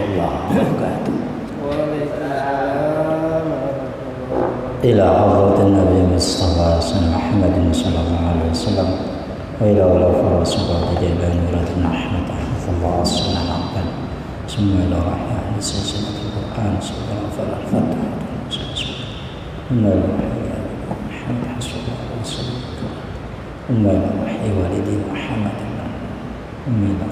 warahmatullahi wabarakatuh. Waalaikumsalam. Ila hadratin Nabi Mustafa Muhammadin sallallahu alaihi wasallam wa ila wala farasubati jalan nuratin ahmad Allah sallallahu alaihi summa ila rahmah silsilatul Quran sallallahu alaihi wasallam summa ila Muhammad rasulullah sallallahu summa ila wahyi walidi Muhammad summa ila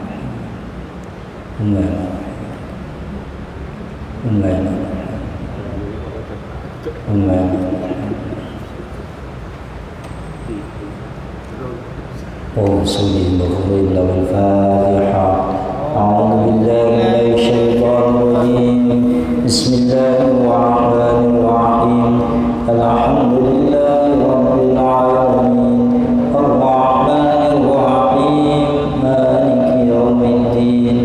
ورسوله المغفور له الفاتحة. أعوذ بالله من الشيطان الرجيم. بسم الله الرحمن الرحيم. الحمد لله رب العالمين الرحمن الرحيم مالك يوم الدين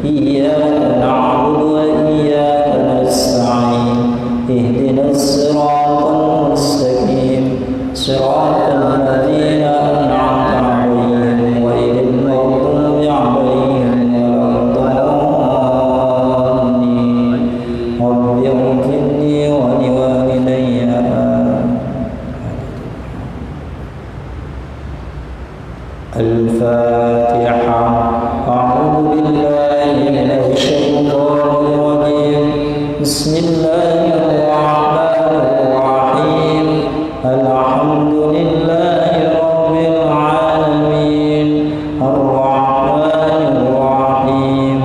إياك نعبد وإياك نستعين اهدنا الصراط المستقيم صراط الذين أنعمت عليهم غير المغضوب عليهم ولا الضالين. رب اغفر لي ولوالدي. الفاتحة. أعوذ بالله من الشيطان الرجيم. بسم الله الرحمن الرحيم. الحمد لله رب العالمين الرحمن الرحيم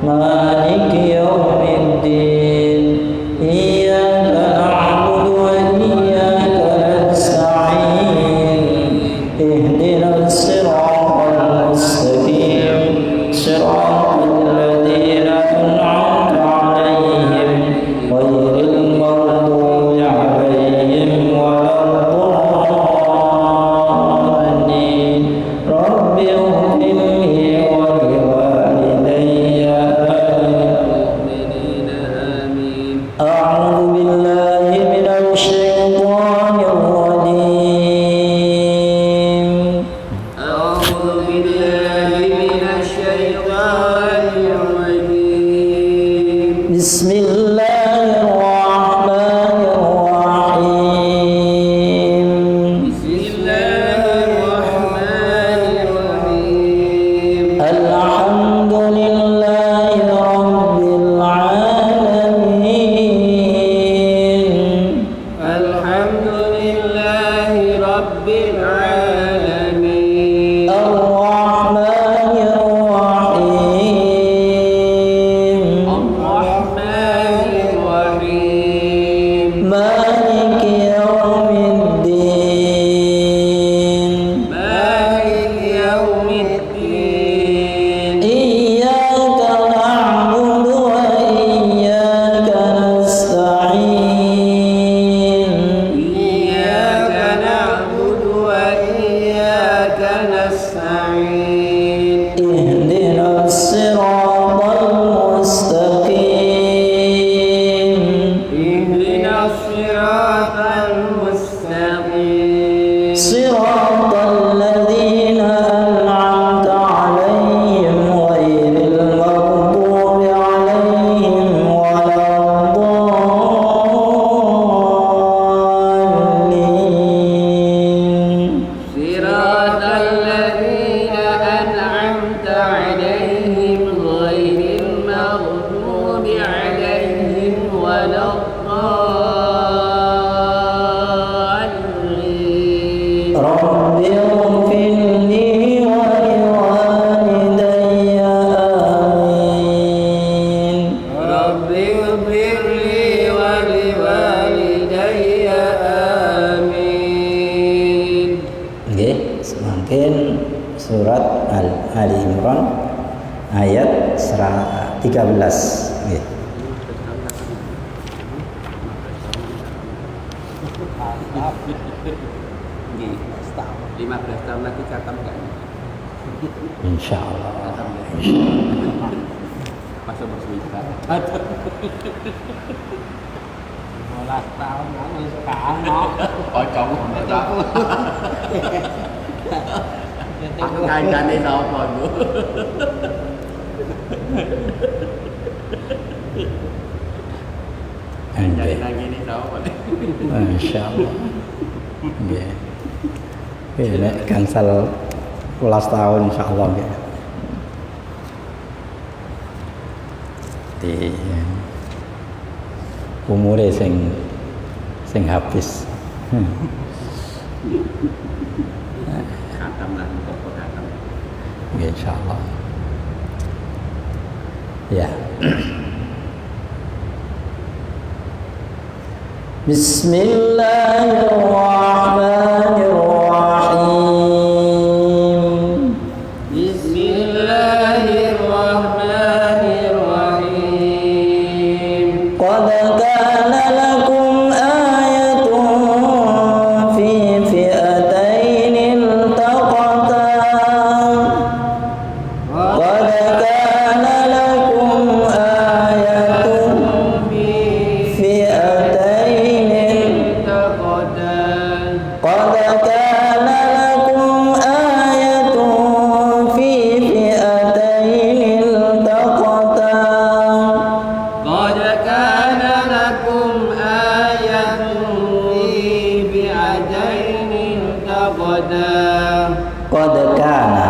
مالك يوم الدين إياك نعبد وإياك نستعين اهدنا الصراط المستقيم صراط الذين أنعمت عليهم غير المغضوب عليهم ولا الضالين. رب اغفر لي ولوالدي. آمين. أعوذ بالله من الشيطان الرجيم. أعوذ بالله من الشيطان الرجيم. بسم الله الرحمن الرحيم. بسم الله الرحمن الرحيم. الحمد لله رب العالمين الحمد لله رب العالمين. الرحمن الرحيم الرحمن الرحيم. مالك يوم الدين مالك يوم الدين. إياك نعبد وإياك نستعين إياك نعبد وإياك نستعين اهدنا الصراط المستقيم اهدنا الصراط المستقيم صراط الذين أنعمت عليهم غير المغضوب عليهم ولا الضالين. صراط الذين أنعمت عليهم غير المغضوب عليهم ولا الضالين. رب اغفر لي ولوالدي. آمين. رب اغفر لي ولوالدي. آمين. Nggih, semakin surat Ali Imran ayat 13. Nggih. Nggih, 15 tahun lagi khatam kan? Insyaallah. Masa bersemisal. 15 tahun aku sekarang mau. Pocong pocong. Aku kaitane sapa, Bu? nang kene sapa. Masyaallah. Nggih. Nggih nek gangsal 12 tahun insyaallah nggih. Di umure sing habis. Khatam lah kok khatam. Nggih insyaallah. Ya. Bismillahirrahmanirrahim. Bismillahirrahmanirrahim. Qad kana lakum ayatun fi fi'atayn iltaqata. Qad kana lakum ayatun fi fi'atayn. Qad kana lakum ayatun fi fi'atayn iltaqata. قد كان لكم آية في فئتين التقتا. Qad kana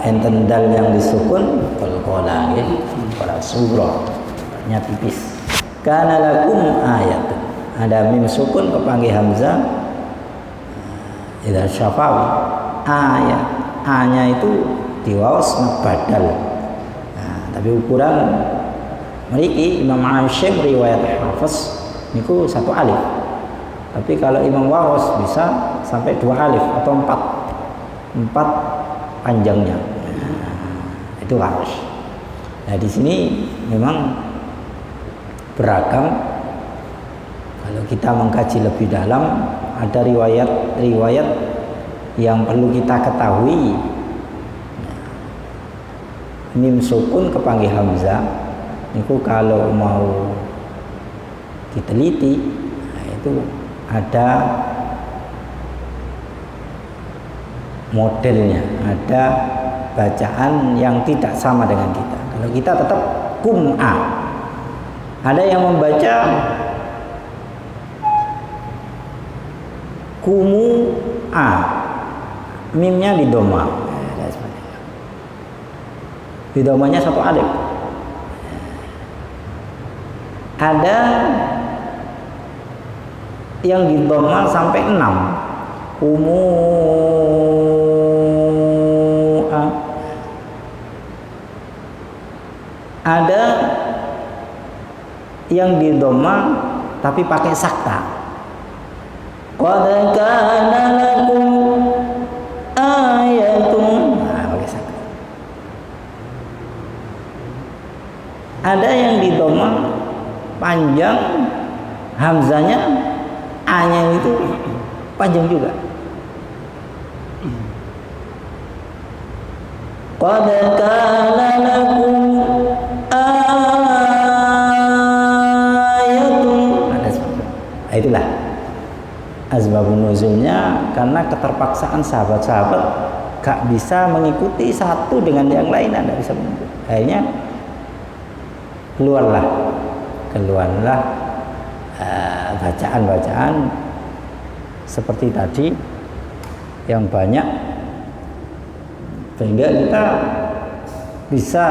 enten dal yang disukun qalqala nggih pada surah nya tipis. Kana lakum ayat. Ada mim sukun kepanggih hamzah idza syafawi ayat. A-nya itu diwaos badal. Nah, tapi ukuran mriki Imam Asyim riwayat Hafiz niku 1 alif. Tapi kalau Imam Waros bisa sampai 2 alif atau 4 panjangnya. Nah, itu harus. Nah, di sini memang beragam. Kalau kita mengkaji lebih dalam, ada riwayat-riwayat yang perlu kita ketahui. Mim sukun kepanggih hamzah niku kalau mau diteliti, nah itu ada modelnya, ada bacaan yang tidak sama dengan kita. Kalau kita tetap kum'a. Ada yang membaca kumu'a, mimnya di doma. Di domanya 1 alif. Ada yang di doma sampai 6. Kumu'a. Ada yang di doma tapi pakai sakta. Qad kana lakum ayatun. Nah, pakai sakta. Ada yang di doma panjang, hamzanya, a-nya itu panjang juga. Qad kana lakum ayatun. Nah, itulah asbabun nuzulnya, karena keterpaksaan sahabat-sahabat gak bisa mengikuti satu dengan yang lain, anda bisa mengikuti. Akhirnya keluarlah bacaan-bacaan seperti tadi yang banyak, sehingga kita bisa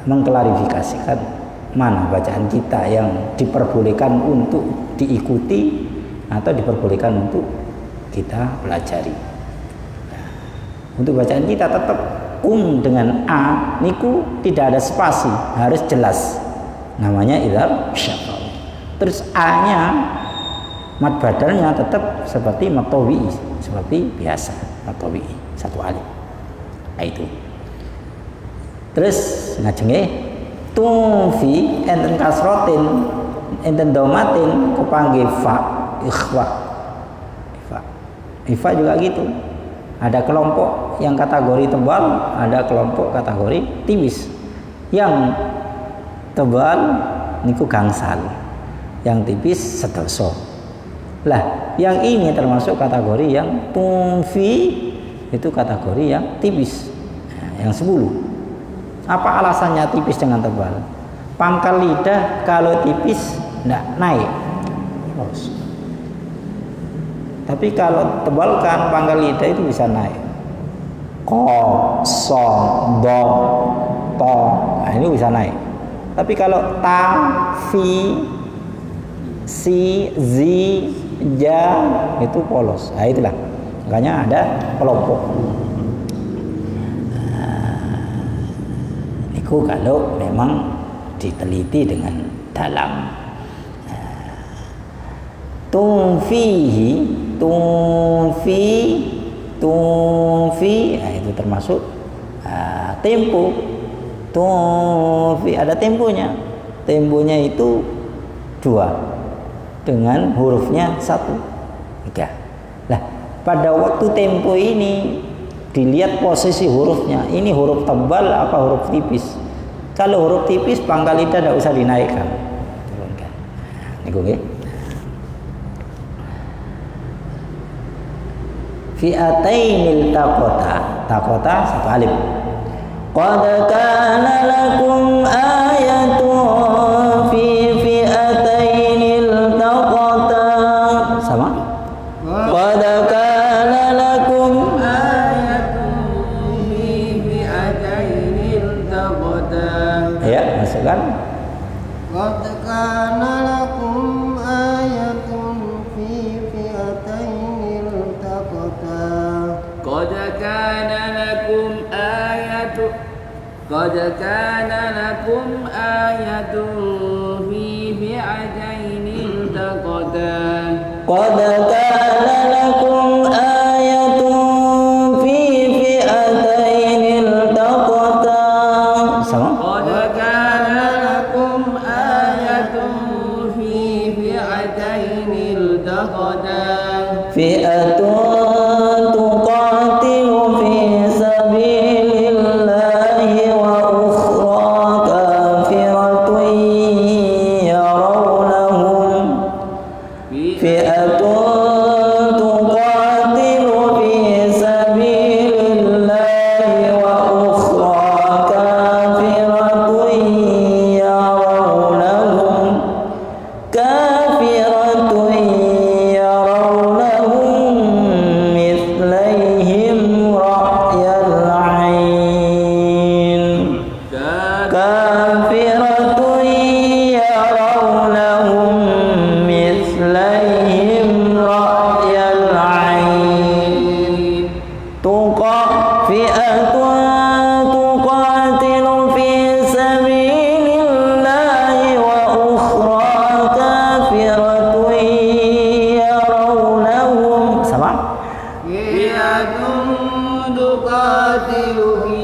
mengklarifikasikan mana bacaan kita yang diperbolehkan untuk diikuti atau diperbolehkan untuk kita pelajari. Untuk bacaan kita tetap dengan a niku tidak ada spasi, harus jelas. Namanya idhar syafawi. Terus a-nya mad badalnya tetap seperti mad tabi'i, seperti biasa mad tabi'i 1 alif. Nah, itu. Terus ngajenge tufi enten kasrotin enten domatin kepanggih fa ikhwa. Ifa juga gitu. Ada kelompok yang kategori tebal, ada kelompok kategori tipis. Yang tebal niku gangsal, yang tipis sedoso. Lah, yang ini termasuk kategori yang tumfi, itu kategori yang tipis, yang 10. Apa alasannya tipis dengan tebal? Pangkal lidah kalau tipis enggak naik terus. Tapi kalau tebalkan pangkal lidah itu bisa naik. Qaf, shad, dha, ta. Nah, ini bisa naik. Tapi kalau ta, fi, si, zi, ja itu polos. Nah, itulah. Makanya ada kelompok. Niku kalau memang diteliti dengan dalam. Tumfi, nah, itu termasuk tempo. Tumfi ada temponya. Temponya itu 2 dengan hurufnya 1, 3. Lah, pada waktu tempo ini dilihat posisi hurufnya. Ini huruf tebal apa huruf tipis? Kalau huruf tipis pangkal lidah tidak usah dinaikkan. Turunkan. Niku nggih. Fi'atainil taqota. Taqota 1 alif. Qad kana lakum ayatun fi fi'atainil taqota. Sama? Qad kana lakum ayatun fi fi'atainil taqota. Ya, masukkan. Qad kana lakum ayatun fi fi'atainil taqata. Qad kana lakum ayatun Qad kana lakum ayatun fi fi'atainil taqata. Qad kana lakum ayatun fi fi'atainil taqata. Sama? Qad kana lakum ayatun fi fi'atainil taqata. Fi'atun tuqatilu fi sabilillahi wa ukhra kafiratun yarawnahum. Fi'atun tuqatilu fi sabilillahi wa ukhra kafiratun yarawnahum. Kafiratun yarawnahum mithlaihim ra'yal 'ain. Kafiratun yarawnahum mithlaihim ra'yal 'ain. Fi'atun tuqatilu fi sabilillahi wa ukhra kafiratun yarawnahum. Sama? Fi'atun tuqatilu fi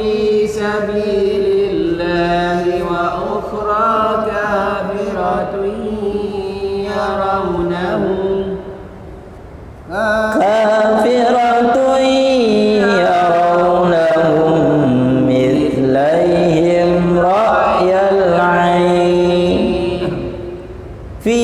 sabilillahi wa ukhra kafiratun yarawnahum. Kafiratun yarawnahum mithlaihim ra'yal 'ain. Fi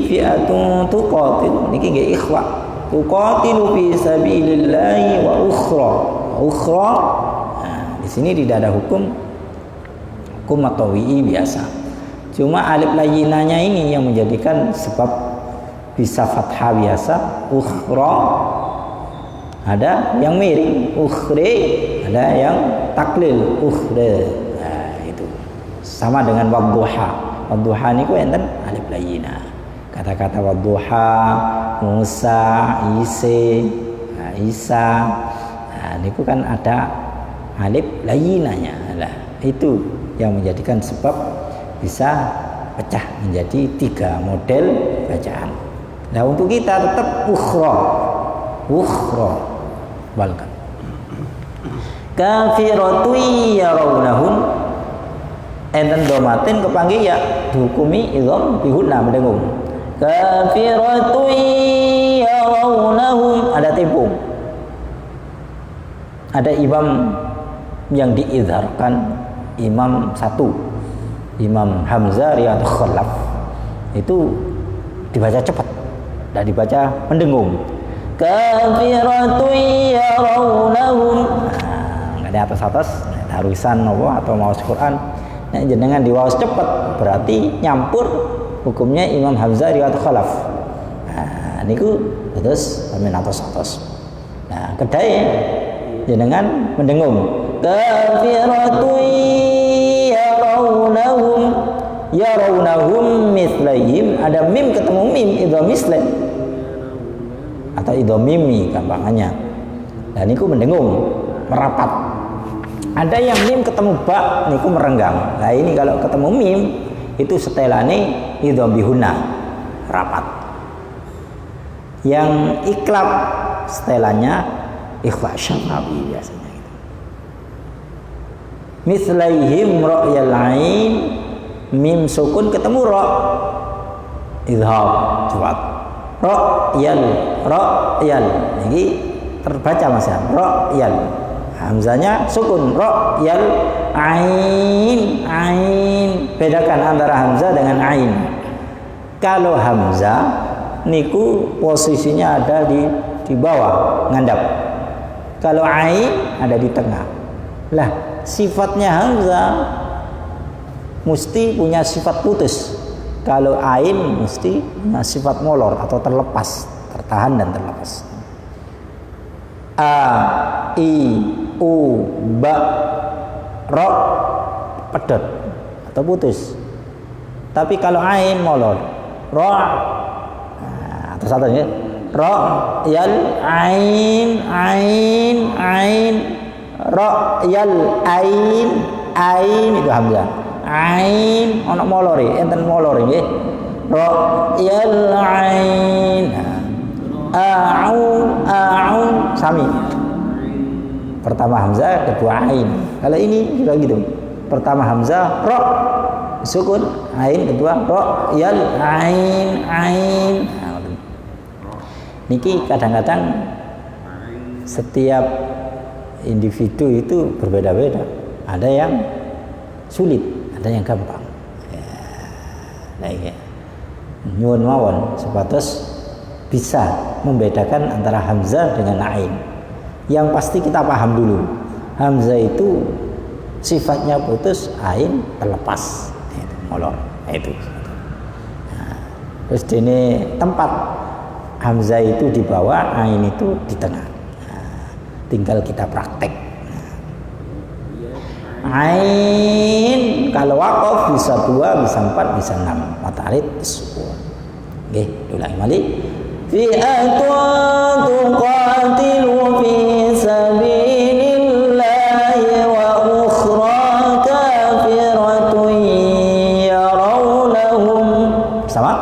fi'atun tuqatilu niki nggih ikhwa. Tuqatilu fi sabilillahi wa ukhra. Ukhra. Nah, di sini tidak ada hukum matawi'i biasa. Cuma alif layyinanya ini yang menjadikan sebab bisa fathah biasa. Ukhra ada yang miring, ukhri ada yang taklil, ukhra. Nah, itu sama dengan wadduha. Wadduha niku enten alif layyinah. Kata-kata wadduha, Musa, Isa. Nah, niku kan ada alif layyinahnya. Nah, itu yang menjadikan sebab bisa pecah menjadi 3 model bacaan. Nah, untuk kita tetap ukhra. Balkan. Kafiratun yarawnahum enten domatin kepanggih ya dihukumi idgham bihunna mendengung. Kafiratun yarawnahum ada tempo. Ada imam yang diizharkan, imam 1, Imam Hamzah Riyadh Khalaf. Itu dibaca cepat, tidak dibaca mendengung. Kafiratun yarawnahum. Nah, Nek atas-atas harusan napa atau maos Quran nek jenengan diwaos cepet berarti nyampur hukumnya Imam Hamzah riwayat Khalaf. Nah niku terus amin atas-atas. Nah kedai jenengan mendengung kafiratu yarawnahum mislaihim, ada mim ketemu mim idza mislaih atau idza mimi gampangannya. Dan niku mendengung merapat. Ada yang mim ketemu ba niku merenggang. Nah ini kalau ketemu mim itu setelane idza bihuna rapat. Yang iklab setelannya ikhfa syamawi biasanya gitu. Mislaihim ra'yal ain, mim sukun ketemu ra idhab cepat. Ra'yal ini terbaca Mas ya. Ra'yal hamzanya sukun ra'yal ain. Bedakan antara hamzah dengan ain. Kalau hamzah niku posisinya ada di bawah ngandap. Kalau ain ada di tengah. Lah, sifatnya hamzah mesti punya sifat putus. Kalau ain mesti punya sifat molor atau terlepas, tertahan dan terlepas. A, I, U, Ba, Ro, pedot atau putus. Tapi kalau ain molor, Ro, atau satu ya, Ro, yal, ain, Ro, yal, ain itu hamzah. Ain ana molore enten molore nggih ra'yal ain a'u sami pertama hamzah kedua ain. Kalau ini juga gitu, pertama hamzah ra sukun, ain kedua ra'yal ain. Niki kadang-kadang setiap individu itu berbeda-beda, ada yang sulit, ada yang gampang. Nah ya, nyuwun mawon sebatas bisa membedakan antara hamzah dengan ain. Yang pasti kita paham dulu, hamzah itu sifatnya putus, ain terlepas, molor, itu. Nah, terus ini tempat hamzah itu di bawah, ain itu di tengah. Nah, tinggal kita praktek. Ain kalau waqaf bisa 2, bisa 4, bisa 6. Matarid sukun. Nggih, ulangi malih. Fi'atun tuqatilu fi sabilillahi wa ukhra kafiratun yarawnahum. Sama?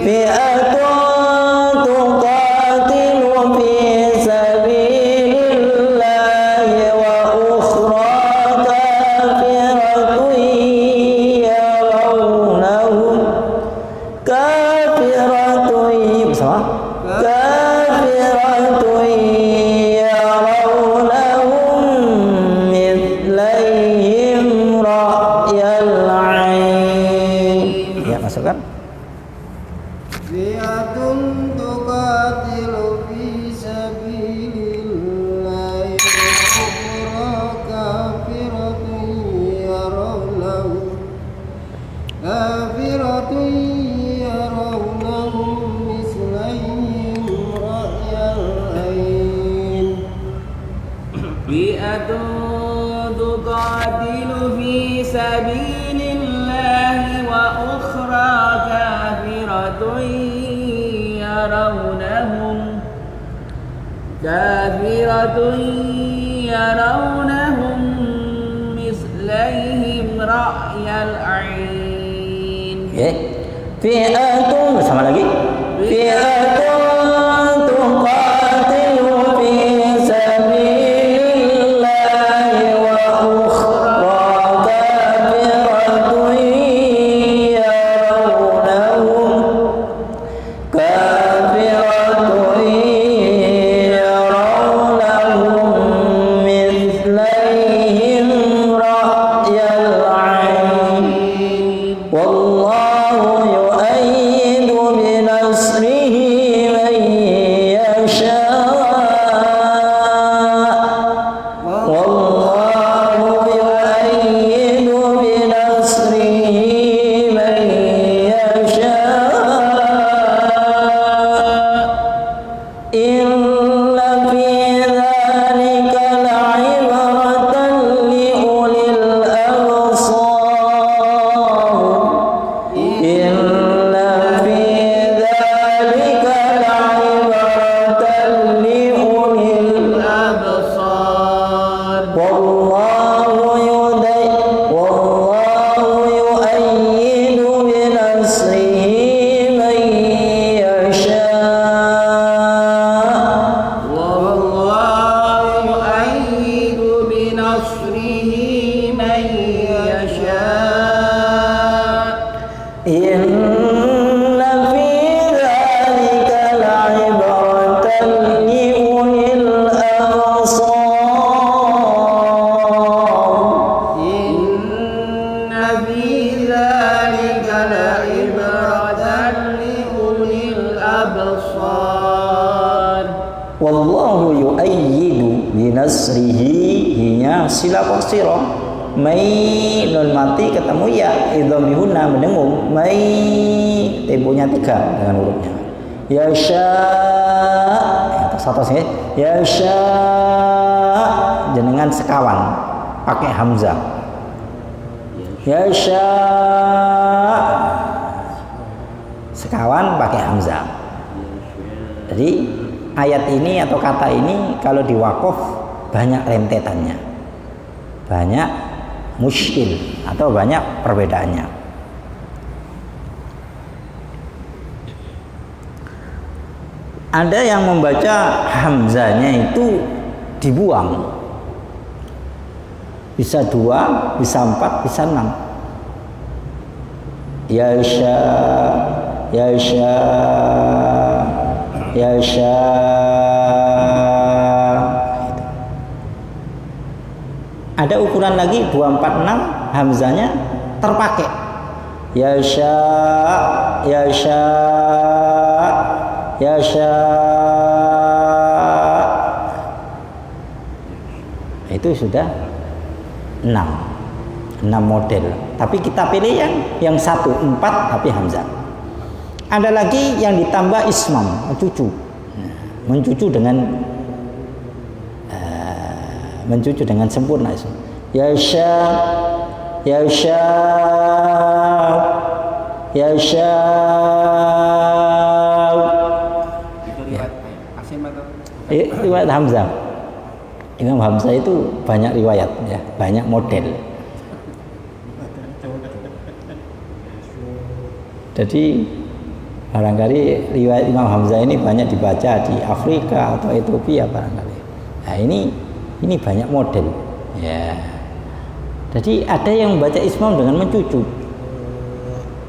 Fi'atun tuqatilu fi sabilillahi wa ukhra masukkan fi'atun tuqatilu fi sabilillahi wa ukhra kafiratun yarawnahum mislaihim ra'yal ain. Fi'atun tuqatilu fi sabilillahi wa ukhra kafiratun yarawnahum mislaihim ra'yal ain. Fi'atun bersama lagi. Fi'atun tuqatilu fi sabilillahi wa ukhra kafiratun yarawnahum mislaihim ra'yal ain. Wallahu yu'ayyidu binasrihi نصره من يشاء Inna fi dzalika la'ibratan liulil absar. Inna fi dzalika la'ibratan liulil absar. Wallahu yu'ayyidu binasrihi hinya sila qasira. Mai nun mati ketemu ya idhamihuna mendengung mai temponya 3 dengan hurufnya ya sya atas ya sya jenengan sekawan pakai hamzah ya sya sekawan pakai hamzah. Jadi ayat ini atau kata ini kalau di waqaf banyak rentetannya, banyak muskil atau banyak perbedaannya. Ada yang membaca hamzanya itu dibuang, bisa 2, bisa 4, bisa 6. Ya sya, ya sya, ya sya. Ada ukuran lagi 246 hamzanya terpakai. Ya sya, ya sya, ya sya. Itu sudah 6 model. Tapi kita pilih yang 1 4 tapi hamzah. Ada lagi yang ditambah ismam, mencucu dengan sempurna itu. Ya sya, ya sya, ya sya. Itu riwayat Asim atau? Riwayat Hamzah. Imam Hamzah itu banyak riwayat ya, banyak model. Jadi barangkali riwayat Imam Hamzah ini banyak dibaca di Afrika atau Ethiopia barangkali. Nah ini banyak model ya. Jadi ada yang membaca ismam dengan mencucu,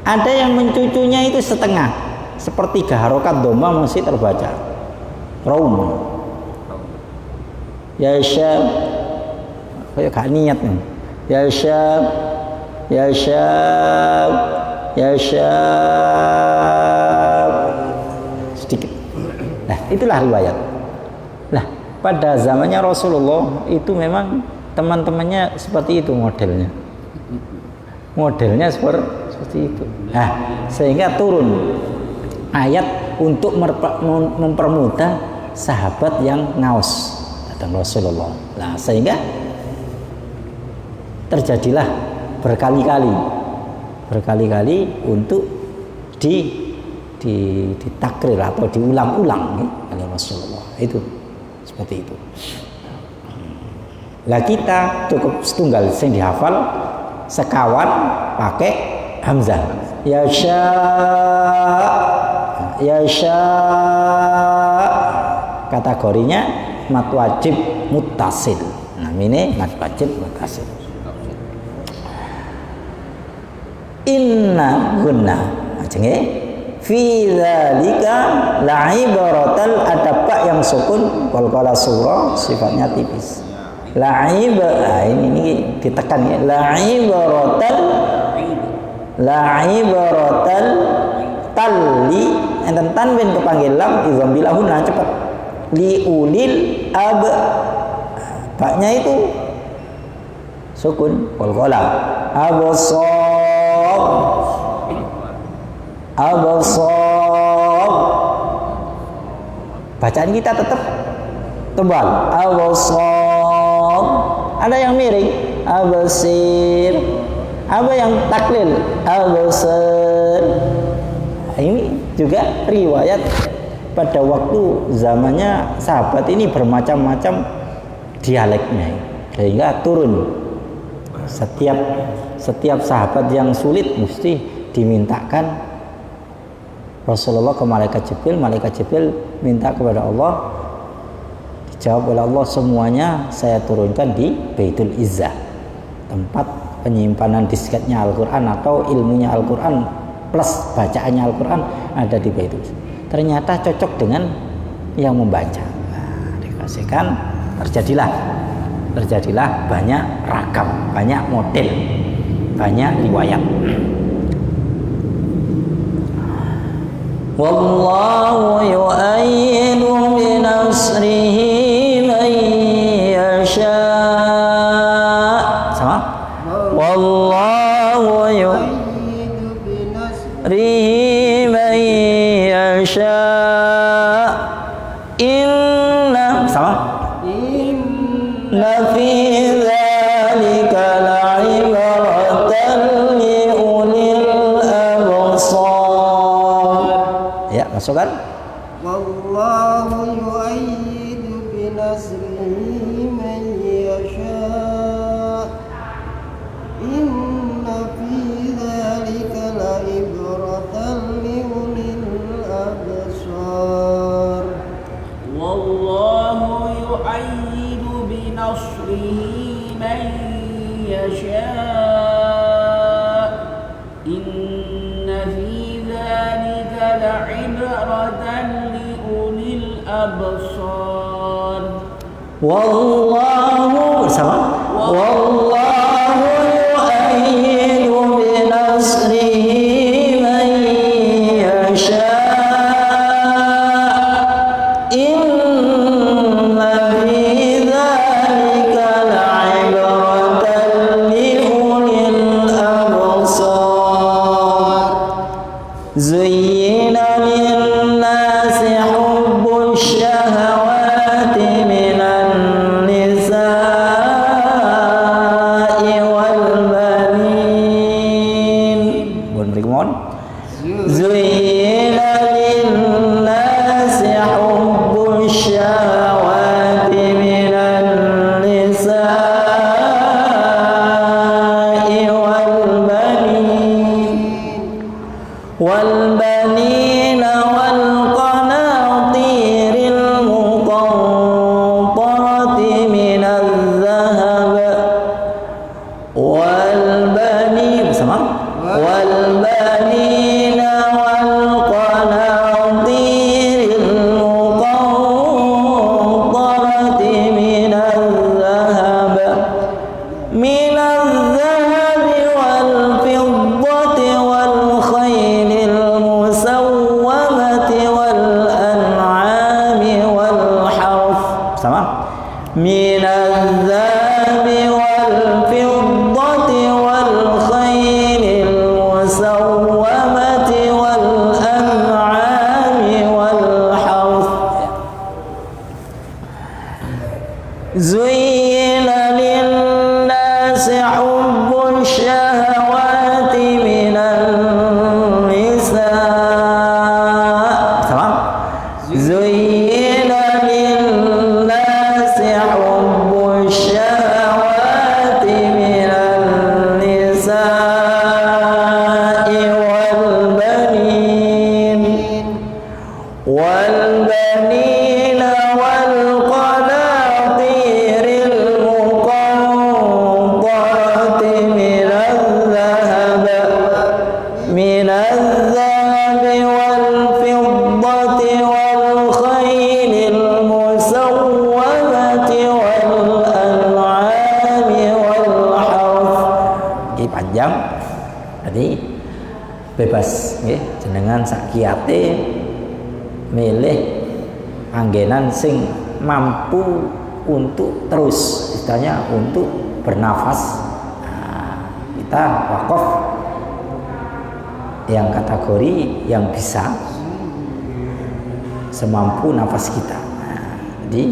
ada yang mencucunya itu setengah, sepertiga harokat dhamma masih terbaca raum. Ya syab, kayak gak niat nih. Ya syab, ya syab, ya syab, sedikit. Nah itulah riwayat. Nah pada zamannya Rasulullah itu memang teman-temannya seperti itu modelnya seperti itu. Nah sehingga turun ayat untuk mempermudah sahabat yang ngaos datang Rasulullah. Nah sehingga terjadilah berkali-kali untuk ditakrir atau diulang-ulang oleh Rasulullah. Itu seperti itu. Lah kita cukup setunggal sing dihafal sekawan pakai hamzah. Ya sya, ya sya. Kategorinya mad wajib muttasil. Nah ini mad wajib muttasil. Inna gunna ajenge fi dzalika la'ibratal ada pak yang sukun qalqala surah sifatnya tipis. La'ib ini ditekan ya. La'ibratal talli enten tanwin kepanggil lam idzam bilahuna cepat liulil ab baknya itu sukun qalqala abasab bacaan kita tetap tebal abasab. Ada yang miring abasir, ada yang taklil abasir. Ini juga riwayat pada waktu zamannya sahabat ini bermacam-macam dialeknya sehingga turun setiap sahabat yang sulit mesti dimintakan Rasulullah ke malaikat Jibril minta kepada Allah Dijawab oleh Allah, semuanya saya turunkan di Baitul Izzah, tempat penyimpanan disketnya Al-Quran atau ilmunya Al-Quran plus bacaannya Al-Quran ada di Baitul Izzah. Ternyata cocok dengan yang membaca. Nah, dikasihkan, terjadilah banyak ragam, banyak model, banyak riwayat. Wallahu yu'ayyidu binasrihi man yasha. Sama? Wallahu yu'ayyidu binasrihi man yasha. Inna sama? Inna fi dzalika la'ibratan liulil absar. Ya, masukkan. Wallahu yu'ayyidu binasrihi man yasha. Inna fi dzalika la'ibratan liulil absar. Wallahu yu'ayyidu binasrihi man yasha. Inna fi dzalika la'ibratan liulil absar. Wallahu sama. Wallahu yu'ayyidu binasrihi man yasha. Inna fi dzalika la'ibratan liulil absar. Zuyyina lin-nasi hubbus syahawati minan nisa'i wal banin. Bon mriki mon. Zuyyina lin-nasi hubbus syahawati minan nisa'i wal banin wal banina wal qanatiril muqantarati minadh dhahab wal banin sama wal banina wal qanatiril muqantarati minadh dhahab wal fiddati wal khaylil musawwamati wal an'ami wal harth sama minadh dhahabi wal fiddati wal khaylil musawwamati wal an'ami wal harth. Zuyyina lin-nasi hubbus syahawati minan nisa' sama zuyyina lin-nasi hubbus syahawati minan nisa'i wal banin wal banina wal qanatiril muqantarati minadh dhahabi wal fiddati wal khaylil musawwamati wal an'ami wal harth. Iki panjang. Jadi bebas nggih jenengan sak kiyate milih panggenan sing mampu untuk terus istilahnya untuk bernafas. Nah, kita wakaf yang kategori yang bisa semampu nafas kita. Nah, jadi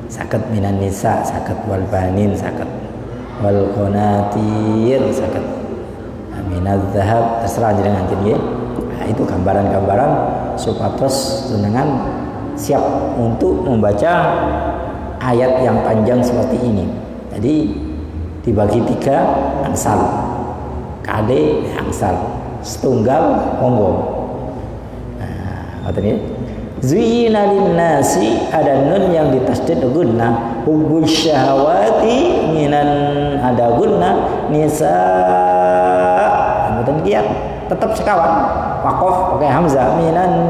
saged minan nisa, saged wal banin, saged wal qanatir, saged minadz dzahab, terserah jenengan nggih. Nah, itu gambaran-gambaran supados jenengan siap untuk membaca ayat yang panjang seperti ini. Jadi dibagi 3 angsal, kade angsal, setunggal monggo. Nah, ngoten nggih. Zuyyina linnasi, ada nun yang ditasdid gunna. Hubbus syahawati minan, ada gunna. Nisa, kemudian kiat tetap sekawan. Waqaf pakai hamzah. Minan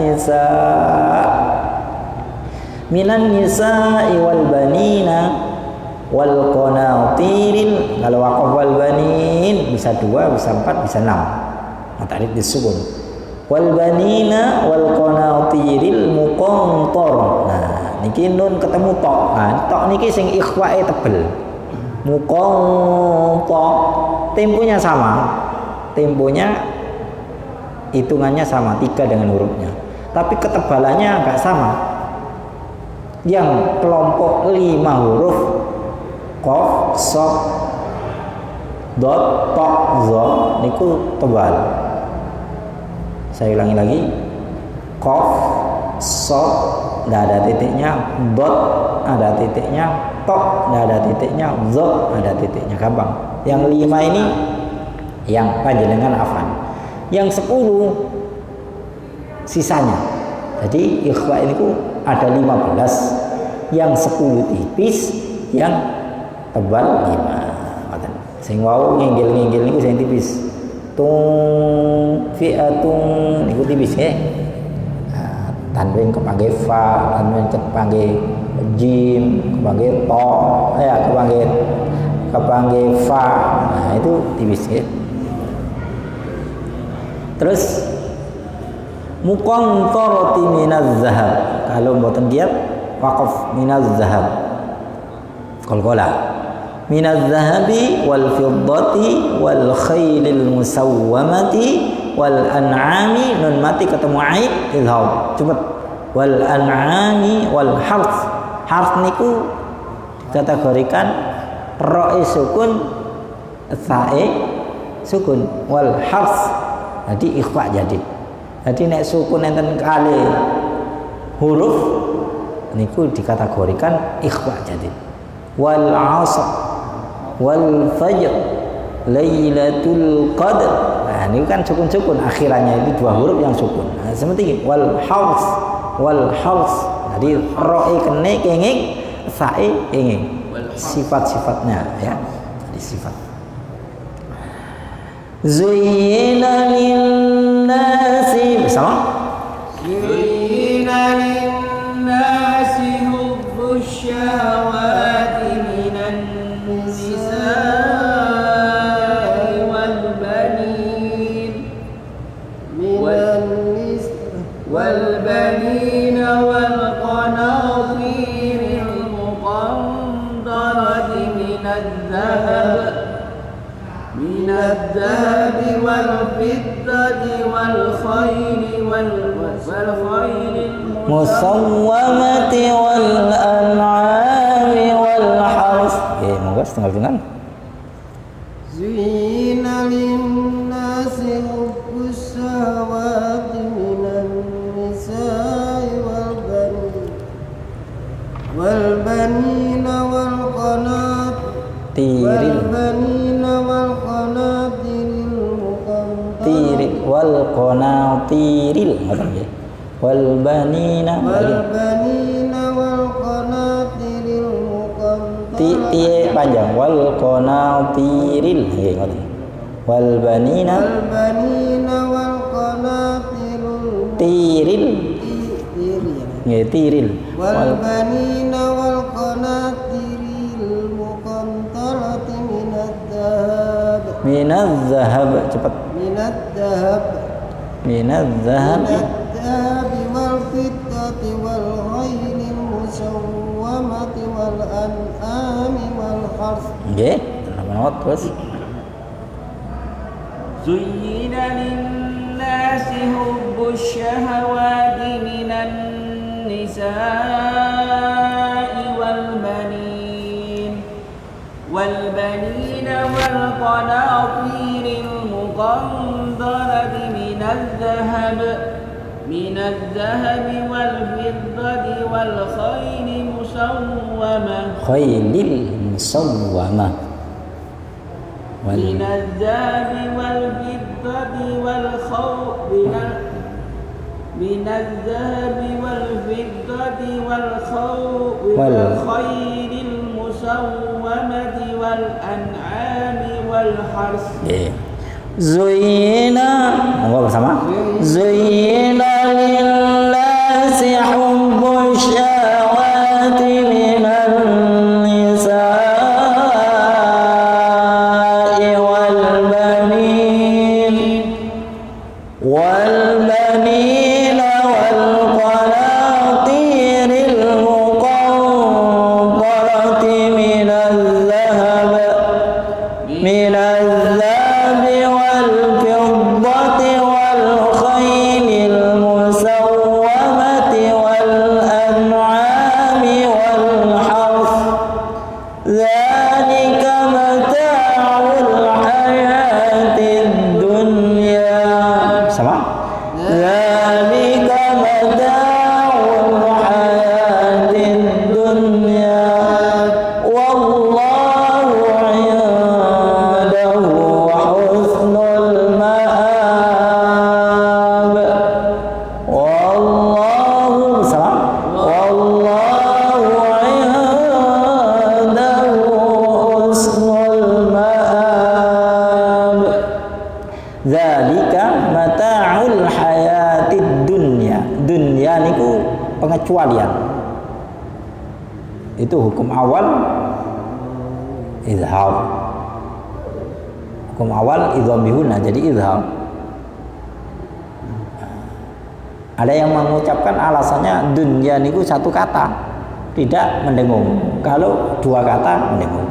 nisa wal banina wal qanatiril. Kalau waqaf wal banin bisa 2, bisa 4, bisa 6. Matarik disukun. Wal banina wal qanatiril muqantar. Nah, niki nun ketemu tok. Nah, tok niki sing ikhwae tebel. Muqantar. Temponya sama. Temponya hitungannya sama, 3 dengan hurufnya. Tapi ketebalannya enggak sama. Yang kelompok 5 huruf qaf, shad, dot, ta, za niku tebal. Saya ulangi lagi. Qaf, shad, enggak ada titiknya, dot ada titiknya, ta enggak ada titiknya, za ada titiknya, gampang. Yang 5 ini yang panjenengan hafal. Yang 10 sisanya. Jadi ikhfa ini ada 15. Yang 10 tipis, yang tebal 5. Sing wau nginggil-nginggil niku sing tipis. Tung fi'atun niku tipis nggih. Nah, tanwin kepangge fa, tanwin kepangge jim, kepangge to, kepangge fa. Nah, itu tipis nggih. Terus muqantarati minaz zahab. Kalau mboten giat waqaf minaz zahab. Qalqala. Minaz zahabi wal fiddati wal khailil musawwamati wal an'ami, nun mati ketemu ain izhar. Cepet. Wal an'ami wal harf. Harf niku dikategorikan ra'i sukun, tha'i sukun, wal harf. Jadi ikhfa jadi nek sukun enten kali huruf niku dikategorikan ikhfa jadi. Wal 'asr wal fajr lailatul qadr. Nah, ini kan sukun-sukun akhirannya itu 2 huruf yang sukun. Nah, seperti wal haus. Jadi ra'i kene kenging, sa'i kenging. Sifat-sifatnya ya. Jadi sifat. Zuyyina linnasi bersama. Zuyyina linnasi hubbus syahawati minan nisa'i wal banin wal banina wal qanatiril muqantarati من الذهب والفضة والخيل المسومة والأنعام والحرث. Monggo setengah dengan. Zuyyina linnasi hubbus syahawati minan nisa'i wal banina wal qanatiril wal qanatiril wal banina wal qanatiril muqantarati panjang wal qanatiril nggih ngoten. Wal banina wal qanatiril tiril nggih tiril wal banina wal qanatiril muqantarati minadz zahab cepat minadz zahab wal fiddati wal khailil musawwamati wal an'ami wal harth. Nggih, tenan terus. Zuyyina linnasi hubbus syahawati minan nisa'i wal banin wal banina wal qanatiril muqantarati minadz zahabi wal fiddati wal khailil musawwamah minadz zahabi wal fiddati wal من الذهب والفضة والخيل المسومة والأنعام والحرث. Zuyina, apa bersama? Zuyina lillahi hubbu syahawati minan nisa'i wal banin wal qanatiril muqantarati minal dhahab pengecualian. Itu hukum awal izhar. Hukum awal idhamihuna, jadi izhar. Ada yang mengucapkan alasannya dunya niku satu kata, tidak mendengung. Kalau dua kata mendengung.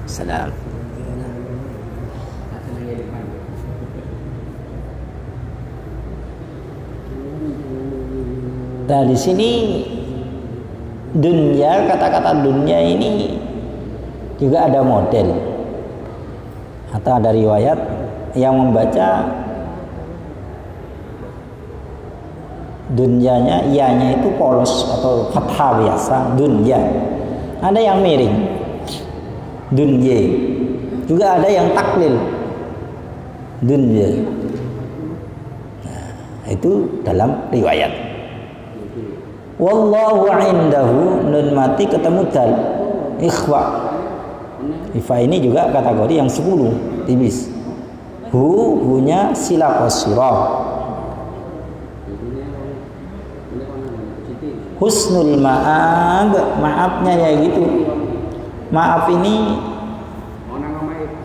Salam. Nah di sini dunya, kata-kata dunya ini juga ada model atau ada riwayat yang membaca dunyanya, ianya itu polos atau fathah biasa, dunya. Ada yang miring, dunye. Juga ada yang taklil, dunye. Nah, itu dalam riwayat. Wallahu indahu, nun mati ketemu dal, ikhwa. Ifa ini juga kategori yang 10, tipis. Hunya sila qasirah. Husnul ma'ab, maafnya ya gitu. Maaf ini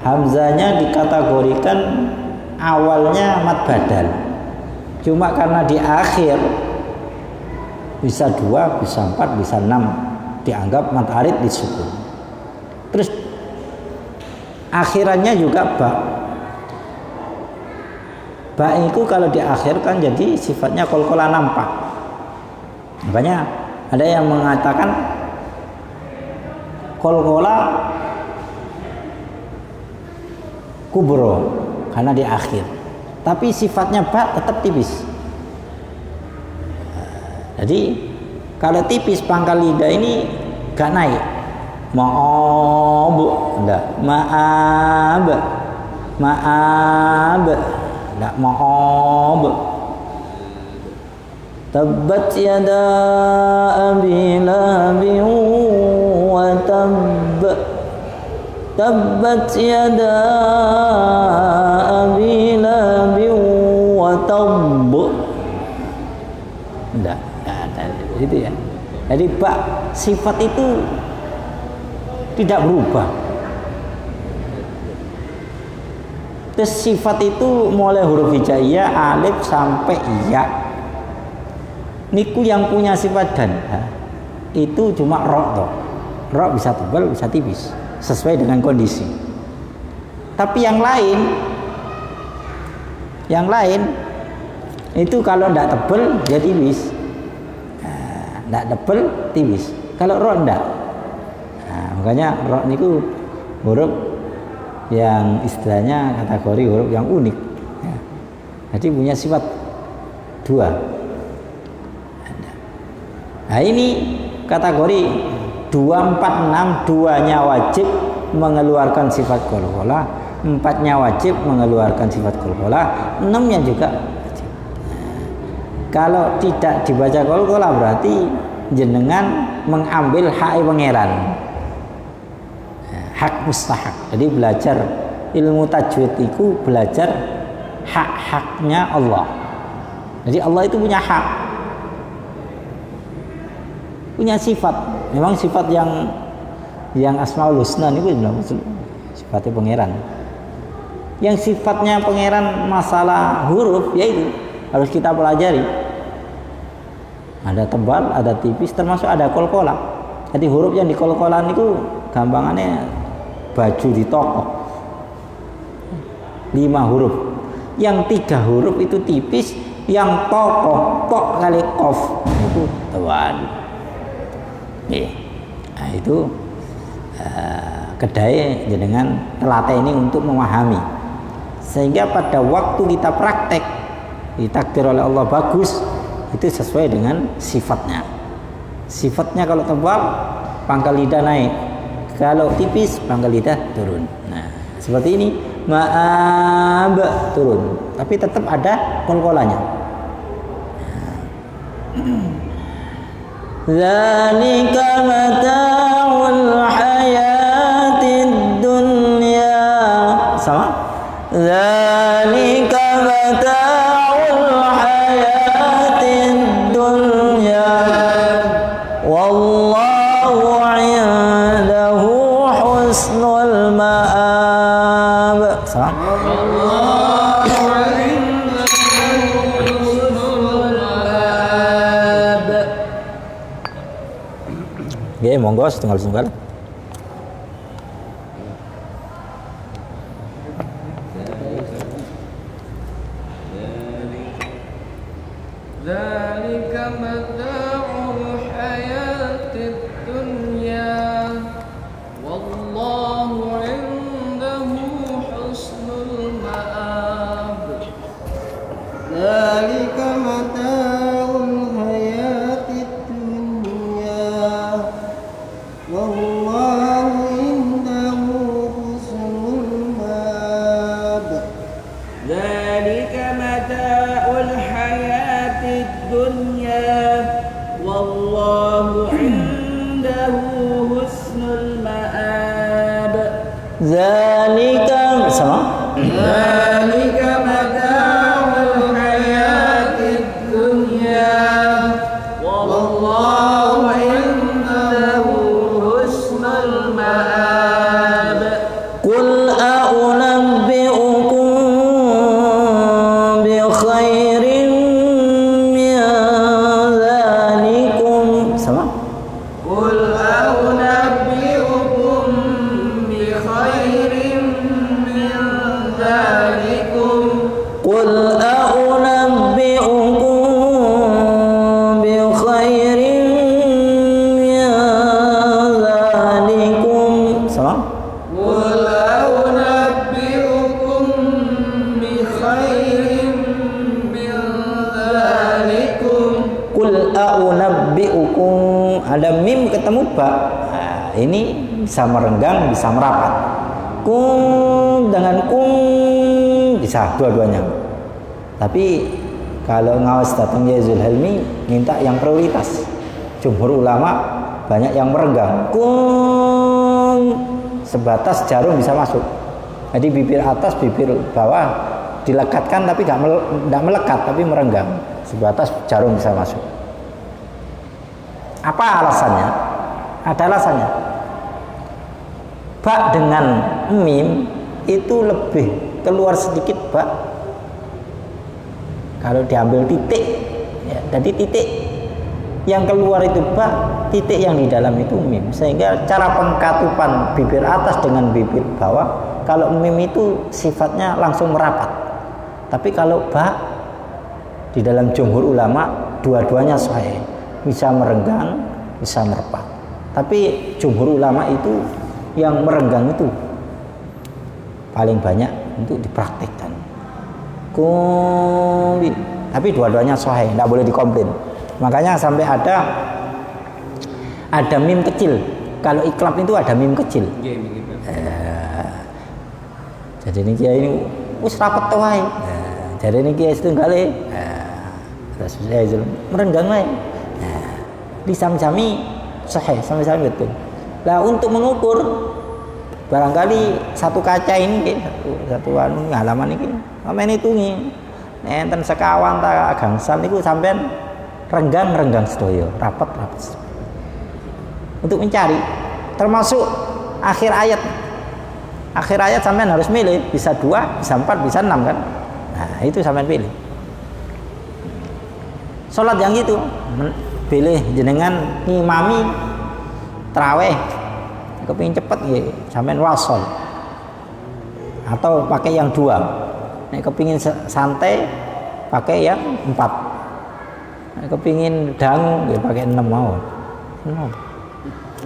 hamzanya dikategorikan awalnya mad badal. Cuma karena di akhir bisa 2, bisa 4, bisa 6 dianggap mad arid disukun. Terus akhirannya juga ba. Ba itu kalau diakhirkan jadi sifatnya qalqalah nampak. Makanya ada yang mengatakan qalqalah kubro karena di akhir. Tapi sifatnya ba tetap tipis. Jadi kalau tipis pangkal lidah ini gak naik. Ma'ab, enggak. Ma'ab, enggak. Ma'ab. Tabbat yada abi lahabin wa tabb. Tabbat yada abi lahabin wa tabb. Enggak. Itu ya. Jadi bak sifat itu tidak berubah. Terus sifat itu mulai huruf hijaiyah, alif sampai ya. Niku yang punya sifat ganda itu cuma ro toh. Ro bisa tebal, bisa tipis, sesuai dengan kondisi. Tapi yang lain itu kalau tidak tebal dia tipis. Tidak tebal, tipis. Kalau ro tidak. Nah, makanya ro niku huruf yang istilahnya kategori huruf yang unik. Ya. Jadi punya sifat 2. Nah ini kategori 2, 4, 6, 2-nya wajib mengeluarkan sifat qalqalah, 4-nya wajib mengeluarkan sifat qalqalah, 6-nya juga wajib. Kalau tidak dibaca qalqalah berarti jenengan mengambil hak pangeran, hak mustahak. Jadi belajar ilmu tajwid itu belajar hak-haknya Allah. Jadi Allah itu punya hak, punya sifat. Memang sifat yang Asmaul Husna itu sifatnya pangeran. Yang sifatnya pangeran masalah huruf yaitu harus kita pelajari. Ada tebal, ada tipis, termasuk ada qalqalah. Jadi huruf yang di qalqalah itu gampangannya baju di toko. 5 huruf. Yang 3 huruf itu tipis, yang tokoh tok kali qaf itu tebal. Nah itu kedai jenengan telatih ini untuk memahami, sehingga pada waktu kita praktek ditakdir oleh Allah bagus, itu sesuai dengan sifatnya. Sifatnya kalau tebal pangkal lidah naik, kalau tipis pangkal lidah turun. Nah seperti ini, ma'ab turun, tapi tetap ada qalqalahnya. Dzalika mata'ul hayatid dunya. Sama? Dzalika mata'ul hayatid dunya. Wallahu 'indahu husnul ma'ab. Sama? Ya, monggo setunggal-setunggal. Dzalika mata'ul hayatid dunya wallahu 'indahu husnul ma'ab. Dzalika mata'ul hayatid dunya wallahu 'indahu husnul ma'ab. Dzalika mata'ul hayatid dunya wallahu 'indahu husnul ma'ab. Dzalika sama? Dzalika mata'ul hayatid dunya wallahu 'indahu husnul ma'ab. Qul a'unabbi'ukum bi khairin min dzalikum. Sama? Qul a'unabbi'ukum bi khairin min dzalikum. Qul a'unabbi'ukum bi khairin min dzalikum. Sama? Qul a'unabbi'ukum bi khairin min dzalikum. Qul a'unabbi'ukum, ada mim ketemu ba. Nah, ini bisa merenggang, bisa merapat. Kum dengan kum bisa dua-duanya. Tapi kalau ngawas datang ya Zulhalmi minta yang prioritas. Jumhur ulama banyak yang merenggang. Kum sebatas jarum bisa masuk. Jadi bibir atas, bibir bawah dilekatkan tapi tidak melekat, tapi merenggang. Sebatas jarum bisa masuk. Apa alasannya? Ada alasannya. Ba dengan mim itu lebih keluar sedikit ba. Kalau diambil titik, ya, jadi titik yang keluar itu ba, titik yang di dalam itu mim. Sehingga cara pengkatupan bibir atas dengan bibir bawah, kalau mim itu sifatnya langsung merapat. Tapi kalau ba di dalam jumhur ulama dua-duanya sahih, bisa merenggang, bisa merapat. Tapi jumhur ulama itu yang merenggang itu paling banyak untuk dipraktikkan. Kumbi. Tapi dua-duanya sahih, tidak boleh dikomplain. Makanya sampai ada mim kecil. Kalau iklab itu ada mim kecil. Jadi ini kiai ini wis rapet wae. Jadi ini kiai setunggale. Terus saya merenggang wae. Disam-sami sahih, sami-sami betul. Lah untuk mengukur barangkali satu kaca ini satu halaman ini sampeyan hitungi enten sekawan ta gangsal niku sampean renggang sedaya, rapat. Untuk mencari termasuk akhir ayat sampean harus milih, bisa 2, bisa 4, bisa 6 kan. Nah, itu sampean pilih. Salat yang itu pilih jenengan ngimami tarawih kepingin cepet nggih sampean wasol atau pakai yang 2. Nek kepingin santai pakai yang 4. Nek kepingin dangu nggih pakai 6 mawon.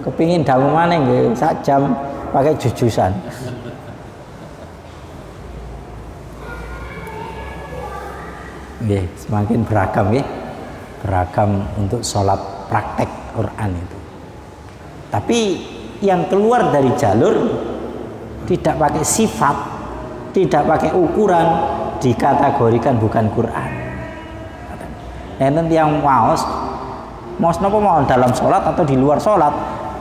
Kepingin dangu maneh nggih sak jam pakai jujusan. Nggih, semakin beragam nggih. Beragam untuk sholat praktek Quran itu. Tapi yang keluar dari jalur tidak pakai sifat, tidak pakai ukuran, dikategorikan bukan Quran. Enten yang maos napa mau dalam sholat atau di luar sholat,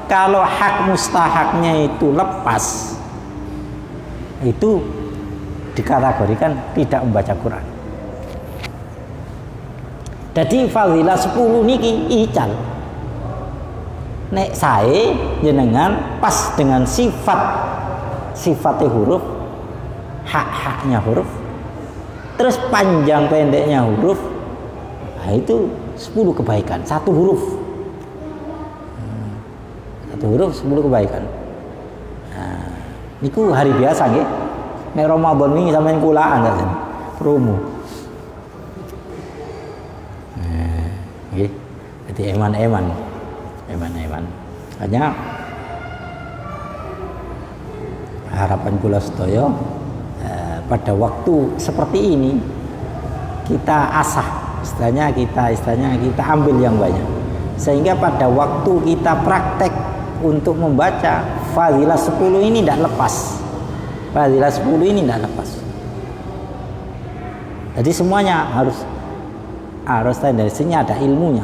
kalau hak mustahaknya itu lepas, itu dikategorikan tidak membaca Quran. Jadi fadilah 10 niki ical. Nek sae jenengan pas dengan sifatnya huruf, hak-haknya huruf, terus panjang pendeknya huruf, nah itu 10 kebaikan, 1 huruf. 1 huruf 10 kebaikan. Nah, niku hari biasa nggih. Nek Ramadan wingi sampeyan kulaan ta promo. Nggih. Jadi eman-eman. Hanya harapan kula sedaya pada waktu seperti ini kita asah, istilahnya kita ambil yang banyak, sehingga pada waktu kita praktek untuk membaca fadilah 10 ini tidak lepas. Jadi semuanya harus tendensinya ada ilmunya.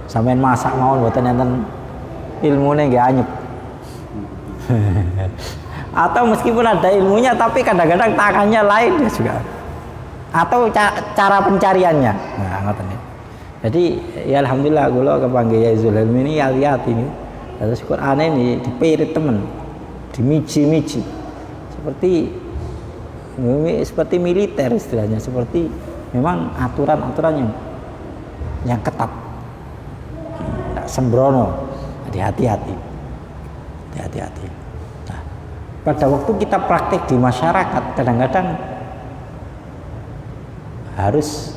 Sampeyan masak mawon mboten enten ilmune nggih anyep. Atau meskipun ada ilmunya tapi kadang-kadang tangannya lain juga. Atau cara pencariannya. Nah, ngoten nggih. Jadi ya alhamdulillah kula kepanggih ya Zulham ini lihat ini. Terus Quran ini dipirit temen, dimiji-miji. Seperti militer istilahnya, seperti memang aturan-aturan yang ketat. Tidak sembrono, hati-hati. Nah, pada waktu kita praktek di masyarakat kadang-kadang harus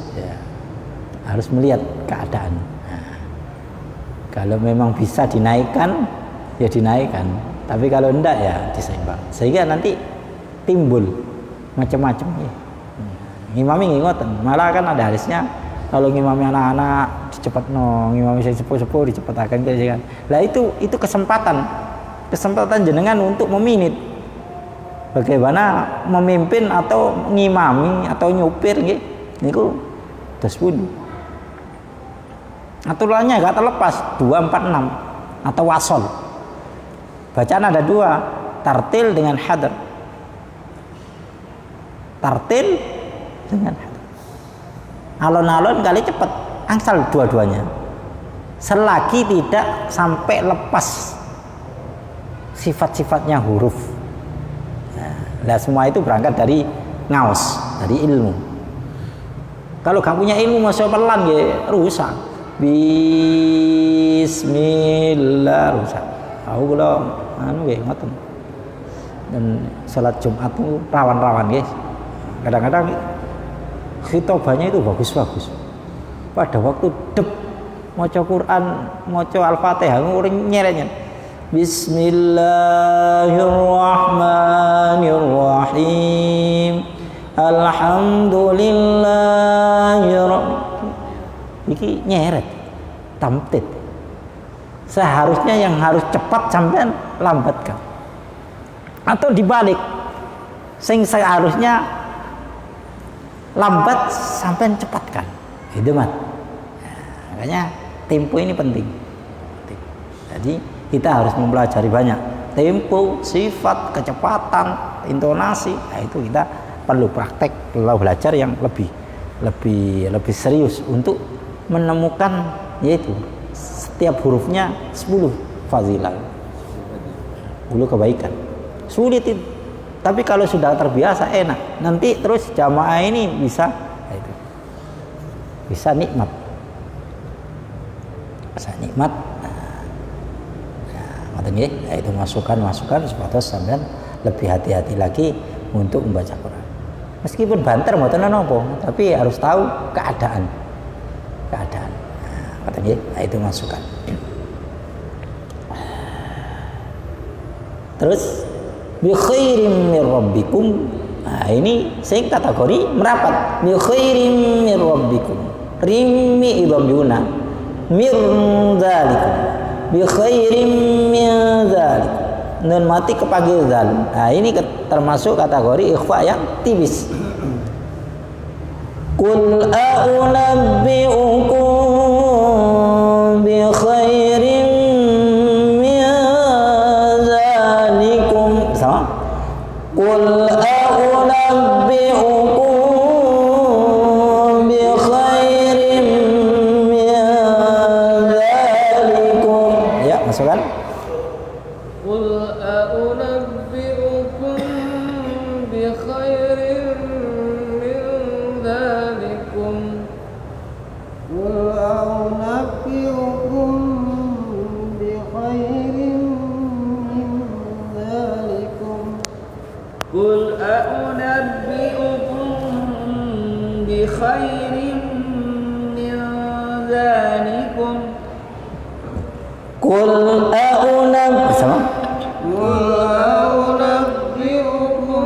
melihat keadaan. Nah, kalau memang bisa dinaikkan ya dinaikkan, tapi kalau enggak ya diseimbang, sehingga nanti timbul macam-macam ya. Ngimami ngoten, malah kan ada hadisnya kalau ngimami anak-anak dicepetno, ngimami sing sepuh-sepuh dicepetaken kan. Lah itu kesempatan jenengan untuk meminit bagaimana memimpin atau ngimami atau nyupir nggih niku dos pundi. Aturannya enggak terlepas 2, 4, 6 atau wasol. Bacaan ada 2, tartil dengan hadr. Tartil dengan alon-alon kali cepat, angsal dua-duanya, selagi tidak sampai lepas sifat-sifatnya huruf. Nah, semua itu berangkat dari ngaos, dari ilmu. Kalau gak punya ilmu masuk pelan ya rusak. Bismillah rusak. Aku kalau ngoten. Dan salat Jumat itu rawan-rawan guys. Kadang-kadang khitobahnya itu bagus-bagus. Pada waktu maca Quran, maca Al-Fatihah nguring nyeretnya. Bismillahirrahmanirrahim. Alhamdulillahirrahmanirrahim. Iki nyeret, tamtid. Seharusnya yang harus cepat sampean lambatkan. Atau dibalik, sing seharusnya lambat sampai cepatkan. Itu Mat. Makanya tempo ini penting. Jadi kita harus mempelajari banyak. Tempo, sifat, kecepatan, intonasi. Nah, itu kita perlu praktek, perlu belajar yang lebih serius untuk menemukan, yaitu setiap hurufnya 10 fadilah, 10 kebaikan. Sulit itu. Tapi kalau sudah terbiasa enak. Nanti terus jamaah ini bisa, nah itu, bisa nikmat. Bisa nikmat. Nah, itu masukan supaya sampean lebih hati-hati lagi untuk membaca Quran. Meskipun banter mboten napa, tapi harus tahu keadaan. Nah, itu masukan. Terus bi khairim mir rabbikum. Nah, ini sing kategori merapat. Bi khairim mir rabbikum. Rimi idham yuna. Mir dzalikum. Bi khairim min dzalik. Nun mati kepanggil zal. Nah, ini termasuk kategori ikhfa yang tipis. Qul a'unabbi'ukum bi khairim min dzalikum. Sama? Qul a'unabbi'ukum bi khairim min dzalikum. Ya, masukkan. Qul a'unabbi'ukum bi khairin min dzalikum. Qul a'unabbi'ukum bi khairin min dzalikum. Qul a'unabbi'ukum bi khairin min dzalikum. Qul sama? Qul a'unabbi'ukum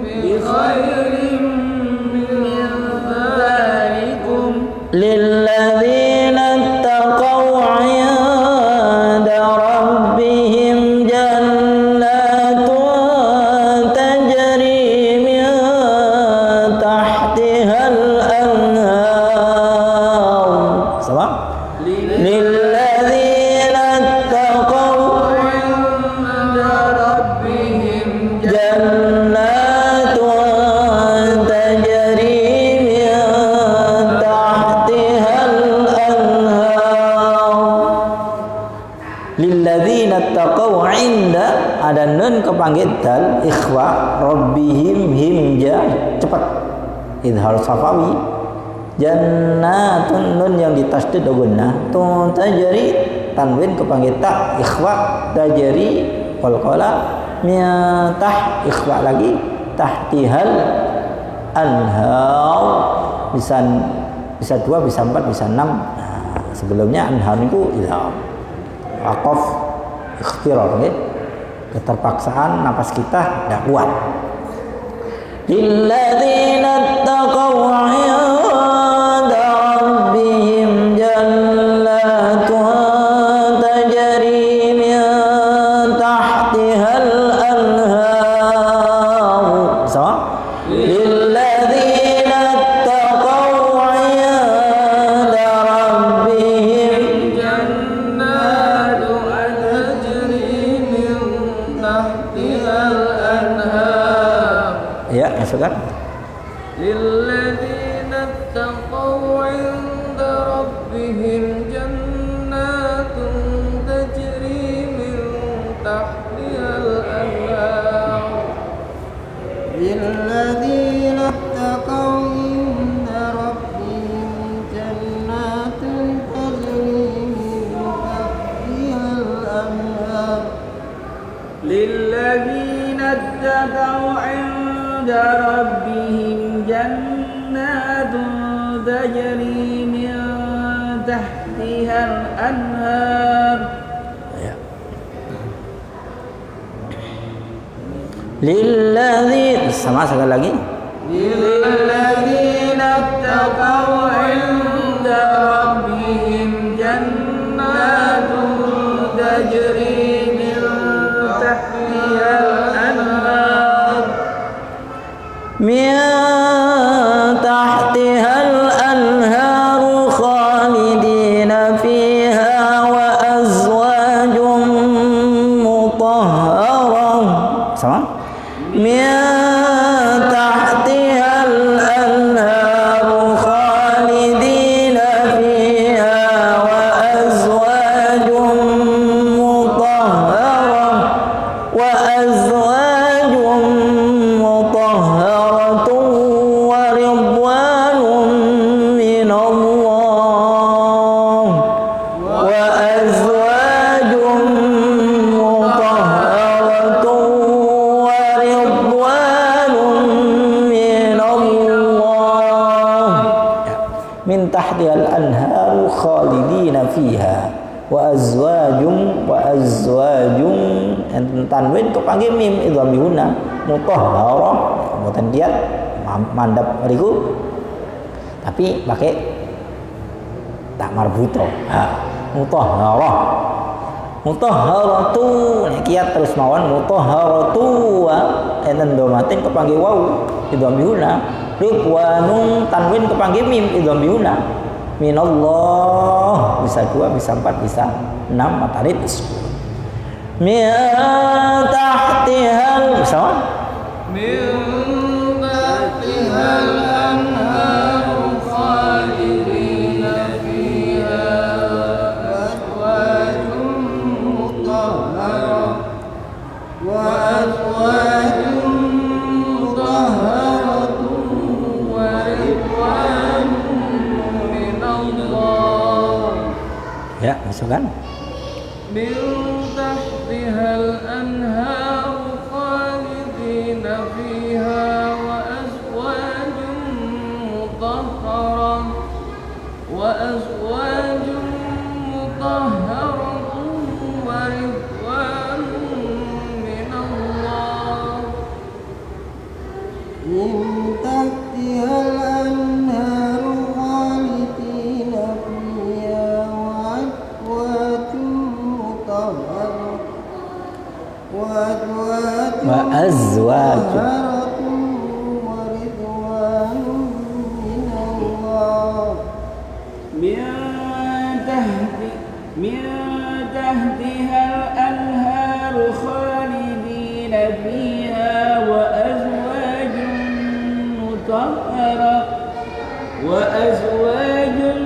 bi khairin min dzalikum. Lilladzina ittaqaw 'inda rabbihim jannatun tajri min tahtihal anhar. Sama? Lilladzina ittaqaw 'Inda rabbihim jannatun tajri min tahtihal anhar. Lilladzina taqaw 'inda, ada nun kepanggil dal ikhwa, rabbihim himja cepat idhar safawi. Jannatun nun yang ditasdid gunnah, tun tajri tanwin kepanggil ta ikhwa, tajri qalqala miatah ikhwa lagi tahtihal anhar. Bisa 2, bisa 4, bisa 6. Nah, sebelumnya anhar itu idhar waqaf ikhtirar, okay? Keterpaksaan napas kita tidak kuat. Lilladzina taqaw 'inda rabbihim jannatun tajri min tahtihal anhar. Sama? Lilladzina taqaw 'inda rabbihim jannatun tajri min tahtihal anhar. Ya, masukkan. Lilladzina taqaw 'inda rabbihim jannatun tajri min tahtihal anhar. Lilladzina taqaw 'inda rabbihim jannatun tajri min tahtihal anhar. Lilladzina taqaw 'inda rabbihim jannatun tajri min tahtihal anhar. Ya. Lilladzina, sama sekali lagi. Lilladzina taqaw 'inda rabbihim jannatun tajri min tahtihal azwajum enten tanwin kepanggih mim idham bihuna mutahhara mboten kiat mandap mriku tapi pakai tak marbuto. Mutahharatu nek kiat terus mawon mutahharatu enten domatin kepanggih waw idham bihuna ridwanun tanwin kepanggih mim idham bihuna minallah bisa 2 bisa 4 bisa 6 matahari itu min tahtihal sama min tahtihal anhar khalidina fiha azwajun mutahharah wa azwajun mutahharatun wa ridwanun minallah. Ya, masukkan. Min tahtihal anhar khalidina fiha wa azwajun mutahharah wa ridwanun minallah. Min tahtihal anhar khalidina fiha wa azwajun min tahtihal anhar khalidina fiha wa azwajun mutahharah wa azwajun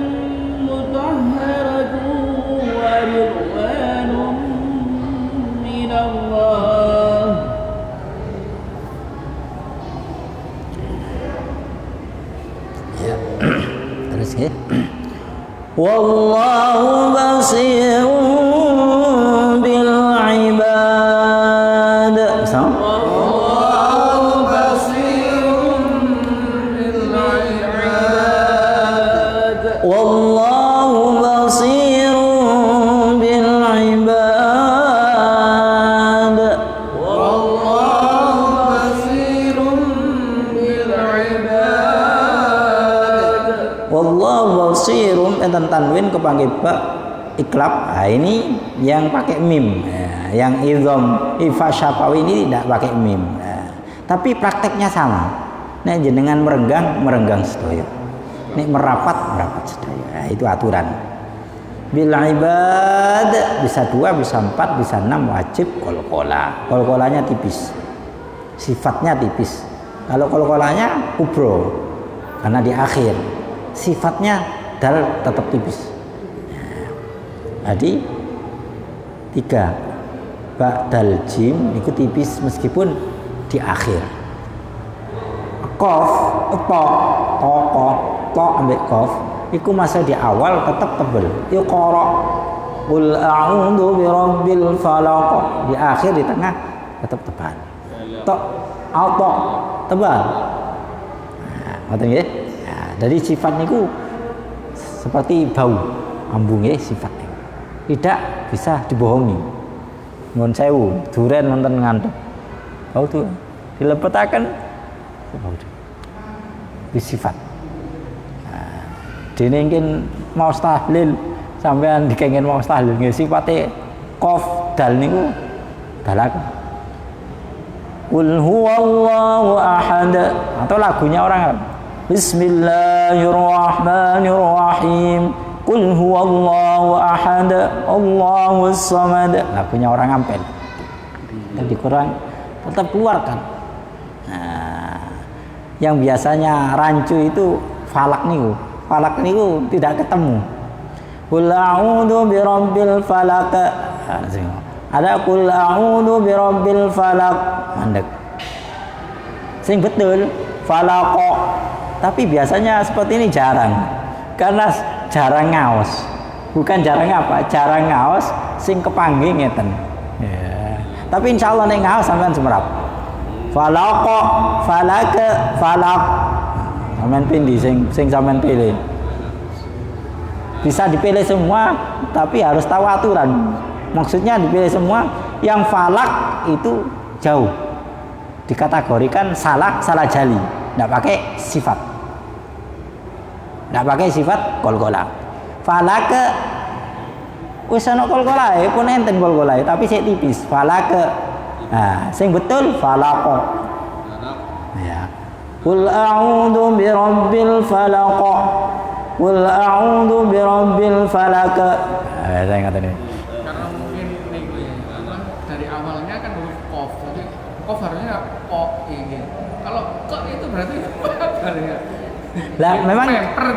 mutahharatun wa ridwanun minallah. Ya. Terus ya. Wallahu basirun bil ibad. Wallahu basirun bil ibad. Wallahu basirun bil ibad. Wallahu basirun bil ibad. Wallahu basirun enten tanwin kepanggih ba iklab. Nah, ini yang pakai mim. Nah, yang idham ifa syafawi ini tidak pakai mim. Nah, tapi prakteknya sama. Nek jenengan merenggang sedaya. Nek merapat sedaya. Nah, itu aturan. Bil ibad bisa 2, bisa 4, bisa 6 wajib qalqalah. Qalqalahnya tipis. Sifatnya tipis. Kalau qalqalahnya kubro karena di akhir. Sifatnya dal tetap tipis. Jadi 3 ba'dal jim itu tipis meskipun di akhir. Qaf, to ambek qaf iku masih di awal tetap tebel. Iqra qul a'udzu birabbil falaq di akhir di tengah tetap tebal. To tebal. Nah, ngoten nggih. Dari sifat niku seperti bau ambung ya sifatnya. Tidak bisa dibohongi. Nuwun sewu, duren wonten ngandhep. Bau tuh dilepetaken bau. Di sifat. Nah, dene mungkin mau tahlil sampean dikengken mau tahlil nggih sifate qaf dal niku dalaken. Qul huwallahu ahad atau lagunya orang Arab. Bismillahirrahmanirrahim. Qul huwallahu ahad, Allahus samad. Lagunya orang Ampel. Tapi kurang tetap keluarkan. Nah, yang biasanya rancu itu falak niku tidak ketemu. Qul a'udzu birabbil falaq. Ada qul a'udzu birabbil falaq. Mandek. Sing betul falaq. Tapi biasanya seperti ini jarang. Karena jarang ngaos. Bukan jarang apa? Jarang ngaos sing kepanggih ngeten. Ya. Tapi insyaallah nek ngaos sampean semerap. Falaq, falak, falaq. Sampean pindi sing sampean pilih. Bisa dipilih semua, tapi harus tahu aturan. Maksudnya dipilih semua. Yang falak itu jauh, dikategorikan salah jali, tidak pakai sifat, kolkola. Falak wis ana kolkola pun enten kolkola tapi saya tipis. Falak sing betul falaq. Ya. Qul a'udzu birabbil falaq. Qul a'udzu birabbil falaq. Saya ngaten ini. Karena mungkin niku ya, dari awalnya kan huruf qaf. Jadi qaf harusnya q ini. Kalau q itu berarti apa ya? Lah memang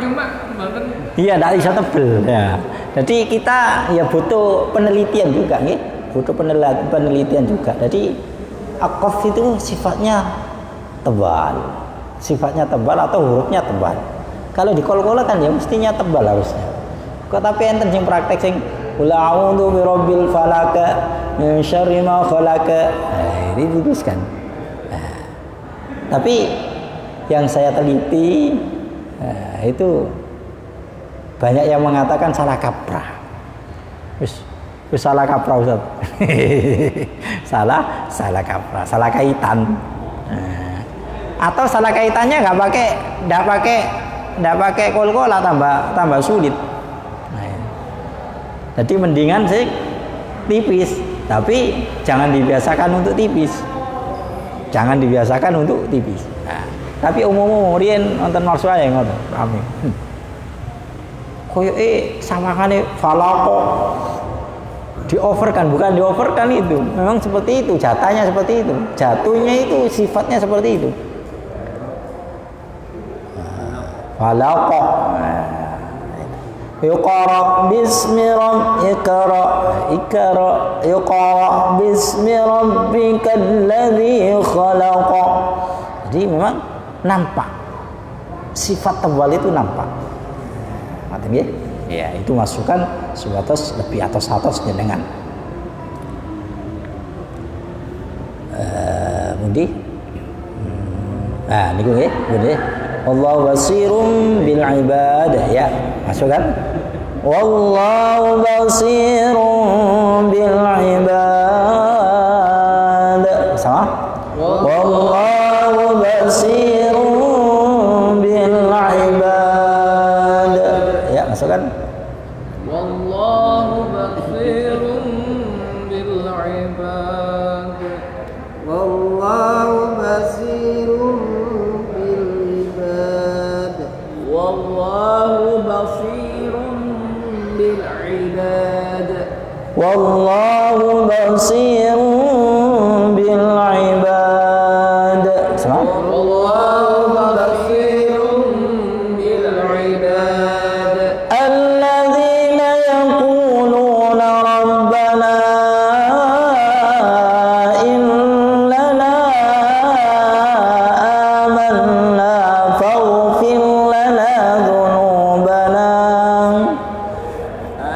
cuma mboten. Iya, ndak bisa tebel ya. Jadi kita ya butuh penelitian juga nih. Butuh penelitian juga. Jadi qaf itu sifatnya tebal. Sifatnya tebal atau hurufnya tebal. Kalau di kol-kola kan ya mestinya tebal harusnya. Kok tapi enten sing praktek sing qul a'udzu birabbil falaq min syarri ma khalaq. Ini dituliskan. Tapi yang saya teliti itu banyak yang mengatakan salah kaprah. Wis salah kaprah Ustaz. salah kaprah, salah kaitan. Atau salah kaitannya enggak pakai kol-kola tambah sulit. Jadi mendingan sih tipis, tapi jangan dibiasakan untuk tipis. Nah, tapi umum riyen wonten maksud ae ngoten, rame. Koyoke sawangane falaqo dioverkan, bukan dioverkan itu. Memang seperti itu, jatahnya seperti itu. Jatuhnya itu sifatnya seperti itu. Falaqo. Iqra bismi rabbika iqra bismi rabbikal ladzi khalaq. Jadi memang nampak sifat tebal itu nampak. Ngerti nggih? Ya, itu masukan sebatas lebih atas jenengan. Mundi. Niku nggih, nggih. Wallahu basirum bil ibadah ya. Masukkan? Wallahu basirun bil ibad. Sama? Wallahu basirun bil ibad. Ya, masukkan? Wallahu basirun bil ibad. Wallahu basirun bil ibad. Wallahu basirun bil ibad. Wallahu basirun bil ibad. Sama? Wallahu basirun bil ibad. Alladzina yaquluna rabbana innana amanna faghfir lana dhunubana.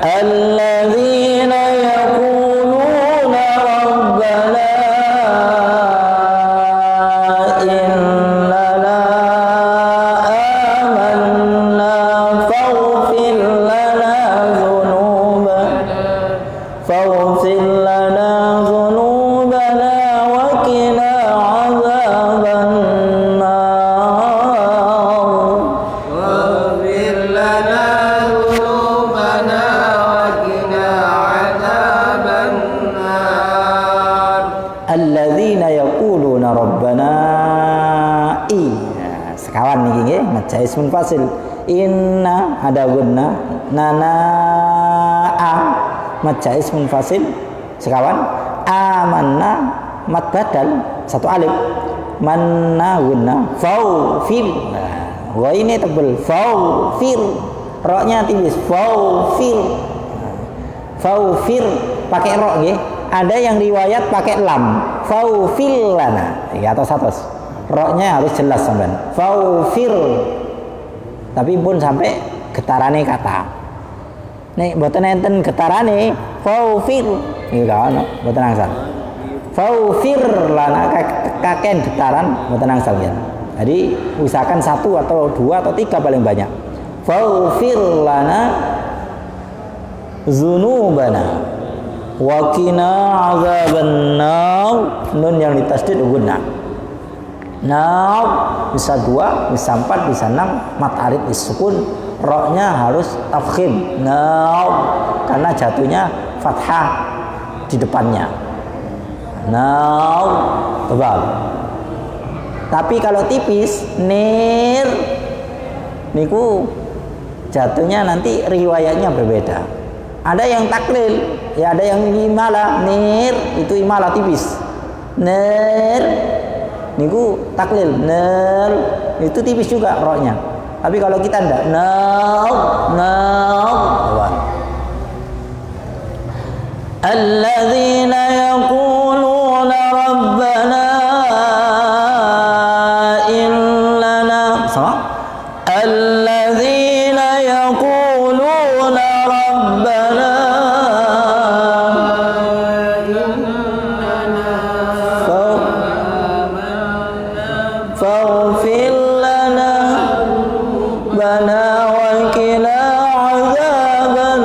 Alladzina yaquluna rabbana innana amanna faghfir lana dhunubana wa qina adzaban nar. واغفر لنا ذنوبنا وقنا عذاب النار. Alladzina yaquluna rabbana sekawan niki nggih maca ismun fasil. Inna ada gunna nana maca ismun fasil sekawan. Amanna mat badal satu alif. Manna gunna faufil. Wa ini tebel faufir. Roknya tipis faufir. Faufir pakai rok nggih. Ada yang riwayat pakai lam. Faufil lana. Iki atos-atos. Roknya harus jelas sampean. Faufir. Tapi pun sampai getarane kata. Nek mboten enten getarane faufir. Iki gak ono, mboten angsal. Faufir lana kaken getaran mboten angsal ya. Jadi usahakan 1 atau 2 atau 3 paling banyak. Faufir lana dzunubana. Wa qina azabannar. Nun yang ditasdid guna. Nar bisa 2, bisa 4, bisa 6. Mat arid disukun. Ra-nya harus tafkhim. Nar karena jatuhnya fathah di depannya. Nar tebal. Tapi kalau tipis nir niku jatuhnya nanti riwayatnya berbeda. Ada yang taklil, ya ada yang imala. Nir itu imala tipis. Nir niku taklil. Nir itu tipis juga ra-nya. Tapi kalau kita enggak, nar alladzina yaquluna rabbana innana sama alladzina yaquluna rabbana faghfir lana bana wa qina azaban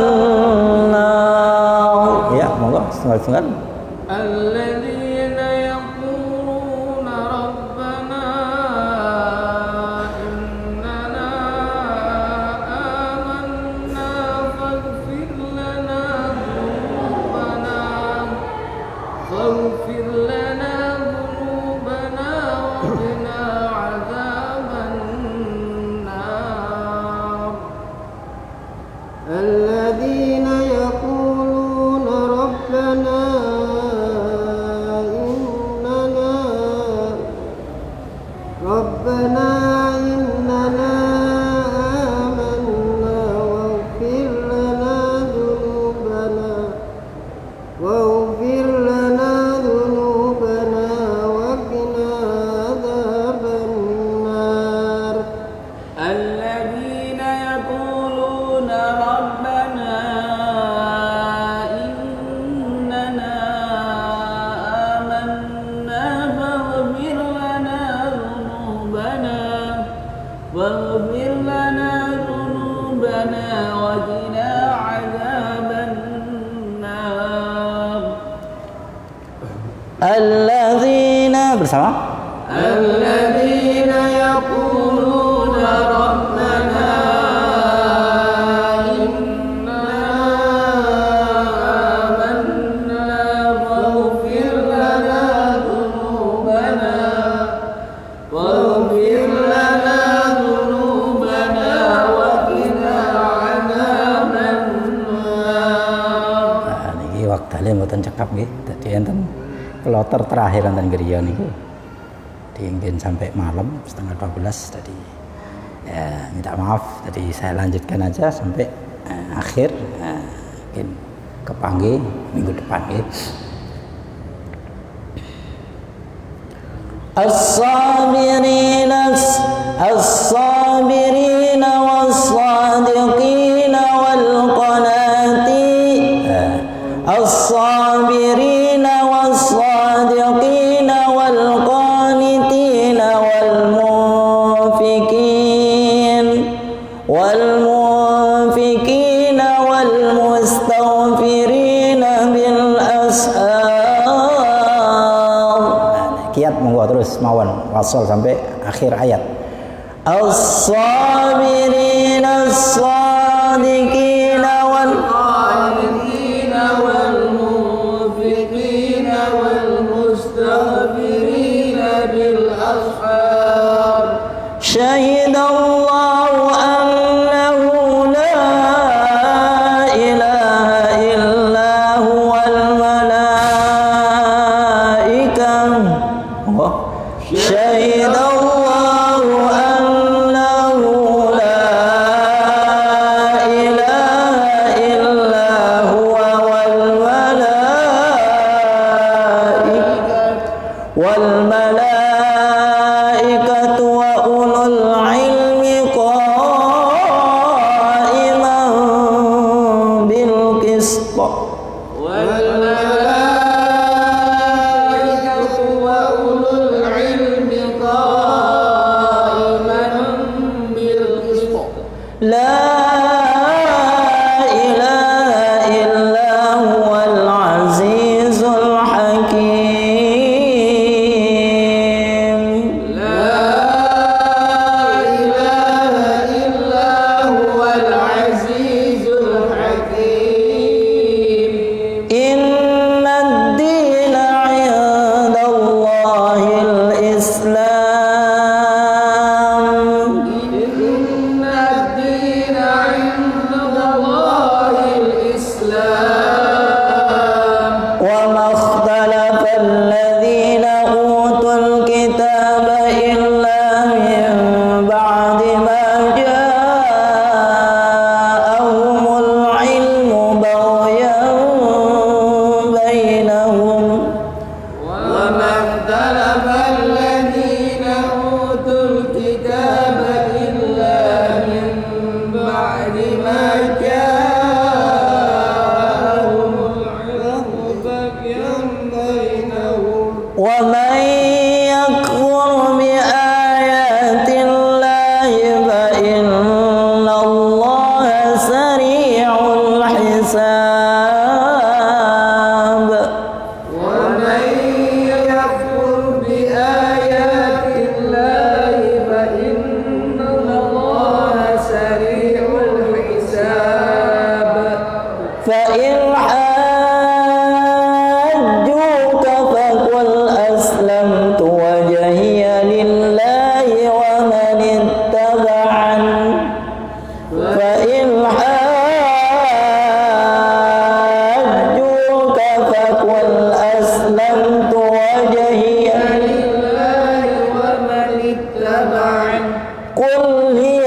nar. Ya, monggo setengah-setengah. Alladzina yaquluna rabbana innana amanna faghfir lana dhunubana wa qina azaban nar. Alladzina yaquluna rabbana innana amanna waghfir lana dhunubana wa qina adzaban nar. Alladzina yaquluna rabbana innana amanna faghfir lana dhunubana wa qina adzaban nar. Alladzina bersama. Alladzina yaquluna rabbana innana amanna faghfir lana dhunubana wa qina adzaban nar. Nah, niki waktale mboten cekap nggih. Dadi enten kloter terakhir enten griya niku. Diingin sampai malam setengah 12 tadi. Ya, minta maaf tadi saya lanjutkan aja sampai akhir. Mungkin kepanggih minggu depan nggih. As-sabirina was-sadiqina wal-qanati. As-sabirina was-sadiqina wal-qanitina wal-munfikina wal-mustaghfirina bil ashar. Kiat monggo terus mawon wasol sampai akhir ayat. As-sabirina as-sadiqina wal-qanitina wal-munfikina wal-mustaghfirina bil ashar. Syahidallahu annahu la ilaha illa huwal malaikah. Syahidallahu annahu la ilaha illa huwa wal malaikatu wa ulul ilmi qa'iman bil qist. La ilaha illa huwal اختلف الذين أوتوا الكتاب إلا من بعد ما جاءهم العلم بغيا بينهم وما اختلف الذين أوتوا الكتاب إلا من بعد ما جاءهم العلم بغيا بينهم ومن يكفر بآيات الله فإن الله سريع الحساب ومن يكفر بآيات الله فإن الله سريع الحساب فإن حاجوك فقل أسلمت وجهي لله ومن اتبعني فإن حاجوك فقل أسلمت وجهي لله ومن اتبعني قل هي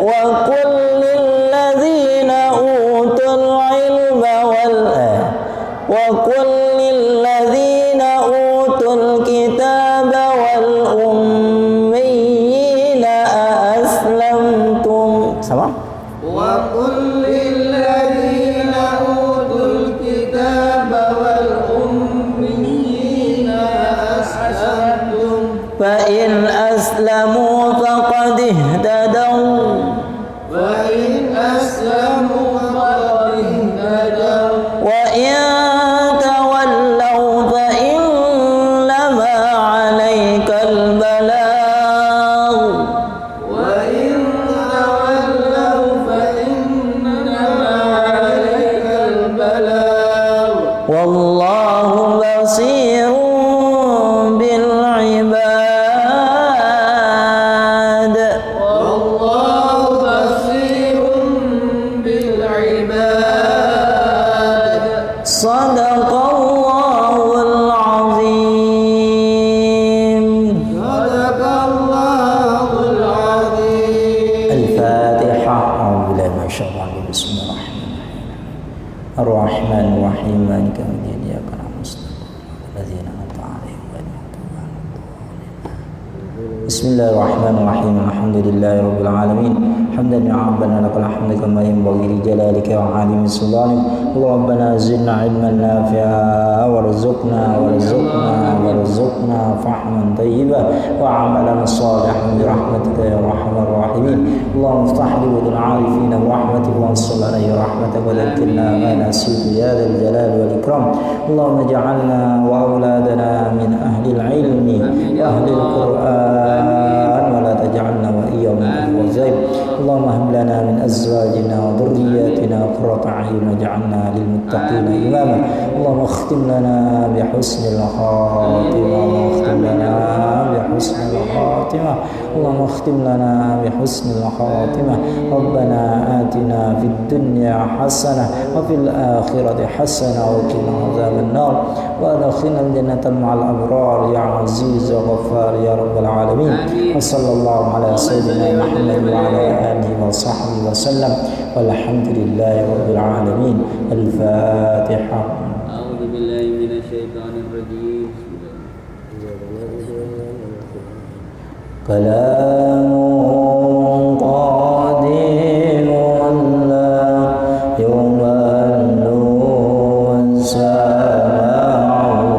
وقل للذين أوتوا العلم وقل للذين أوتوا الكتاب والأميين أأسلمتم sama وقل للذين أوتوا الكتاب والأميين أسلمتم فإن أسلموا فقد اهتدوا وإن أسلموا فقد اهتدوا وإن تولوا فإنما عليك البلاغ وإن تولوا فإنما عليك البلاغ والله بصير بالعباد والله بصير بالعباد صدق الله العظيم صدق الله العظيم الفاتحة أعوذ بالله من الشيطان الرجيم بسم الله الرحمن الرحيم مالك يوم الدين إياك نعبد ونستعين الذين أنعمت عليهم غير المغضوب عليهم ولا الضالين بسم الله الرحمن الرحيم الحمد لله رب العالمين حمدا يا ربنا لك الحمد كما ينبغي لجلالك وعظيم سلطانك اللهم ربنا زدنا علما نافعا وارزقنا فحما طيبا وعملا صالحا برحمتك يا ارحم الراحمين اللهم افتح لي ودن العارفين برحمتك وانصر علي رحمتك وذكرنا ما نسيت يا ذا الجلال والاكرام اللهم اجعلنا واولادنا من اهل العلم واهل القران ولا تجعلنا واياهم من اهل الغيب اللهم هب لنا من ازواجنا وذرياتنا قرة اعين واجعلنا للمتقين اماما اللهم اختم لنا بحسن الخاتمه اللهم اختم لنا بحسن الخاتمه ربنا آتنا في الدنيا حسنه وفي الآخرة حسنه وقنا عذاب النار وادخلنا الجنة مع الأبرار يا عزيز يا غفار يا رب العالمين وصلى الله على سيدنا محمد وعلى آله وصحبه وسلم والحمد لله رب العالمين الفاتحة أعوذ بالله من الشيطان الرجيم كلام قديم لا يمل سماعه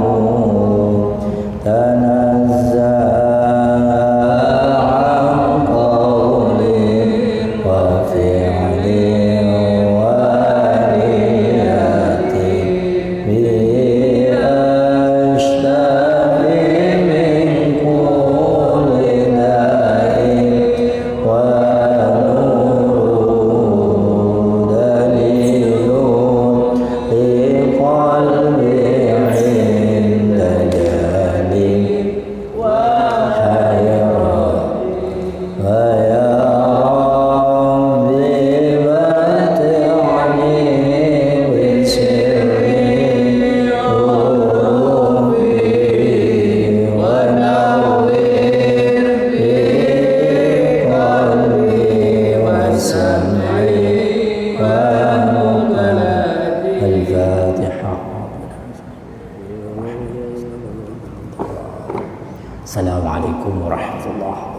تنزه عن قول وفعل ونية بأشبه من كل داء Assalamualaikum warahmatullahi wabarakatuh.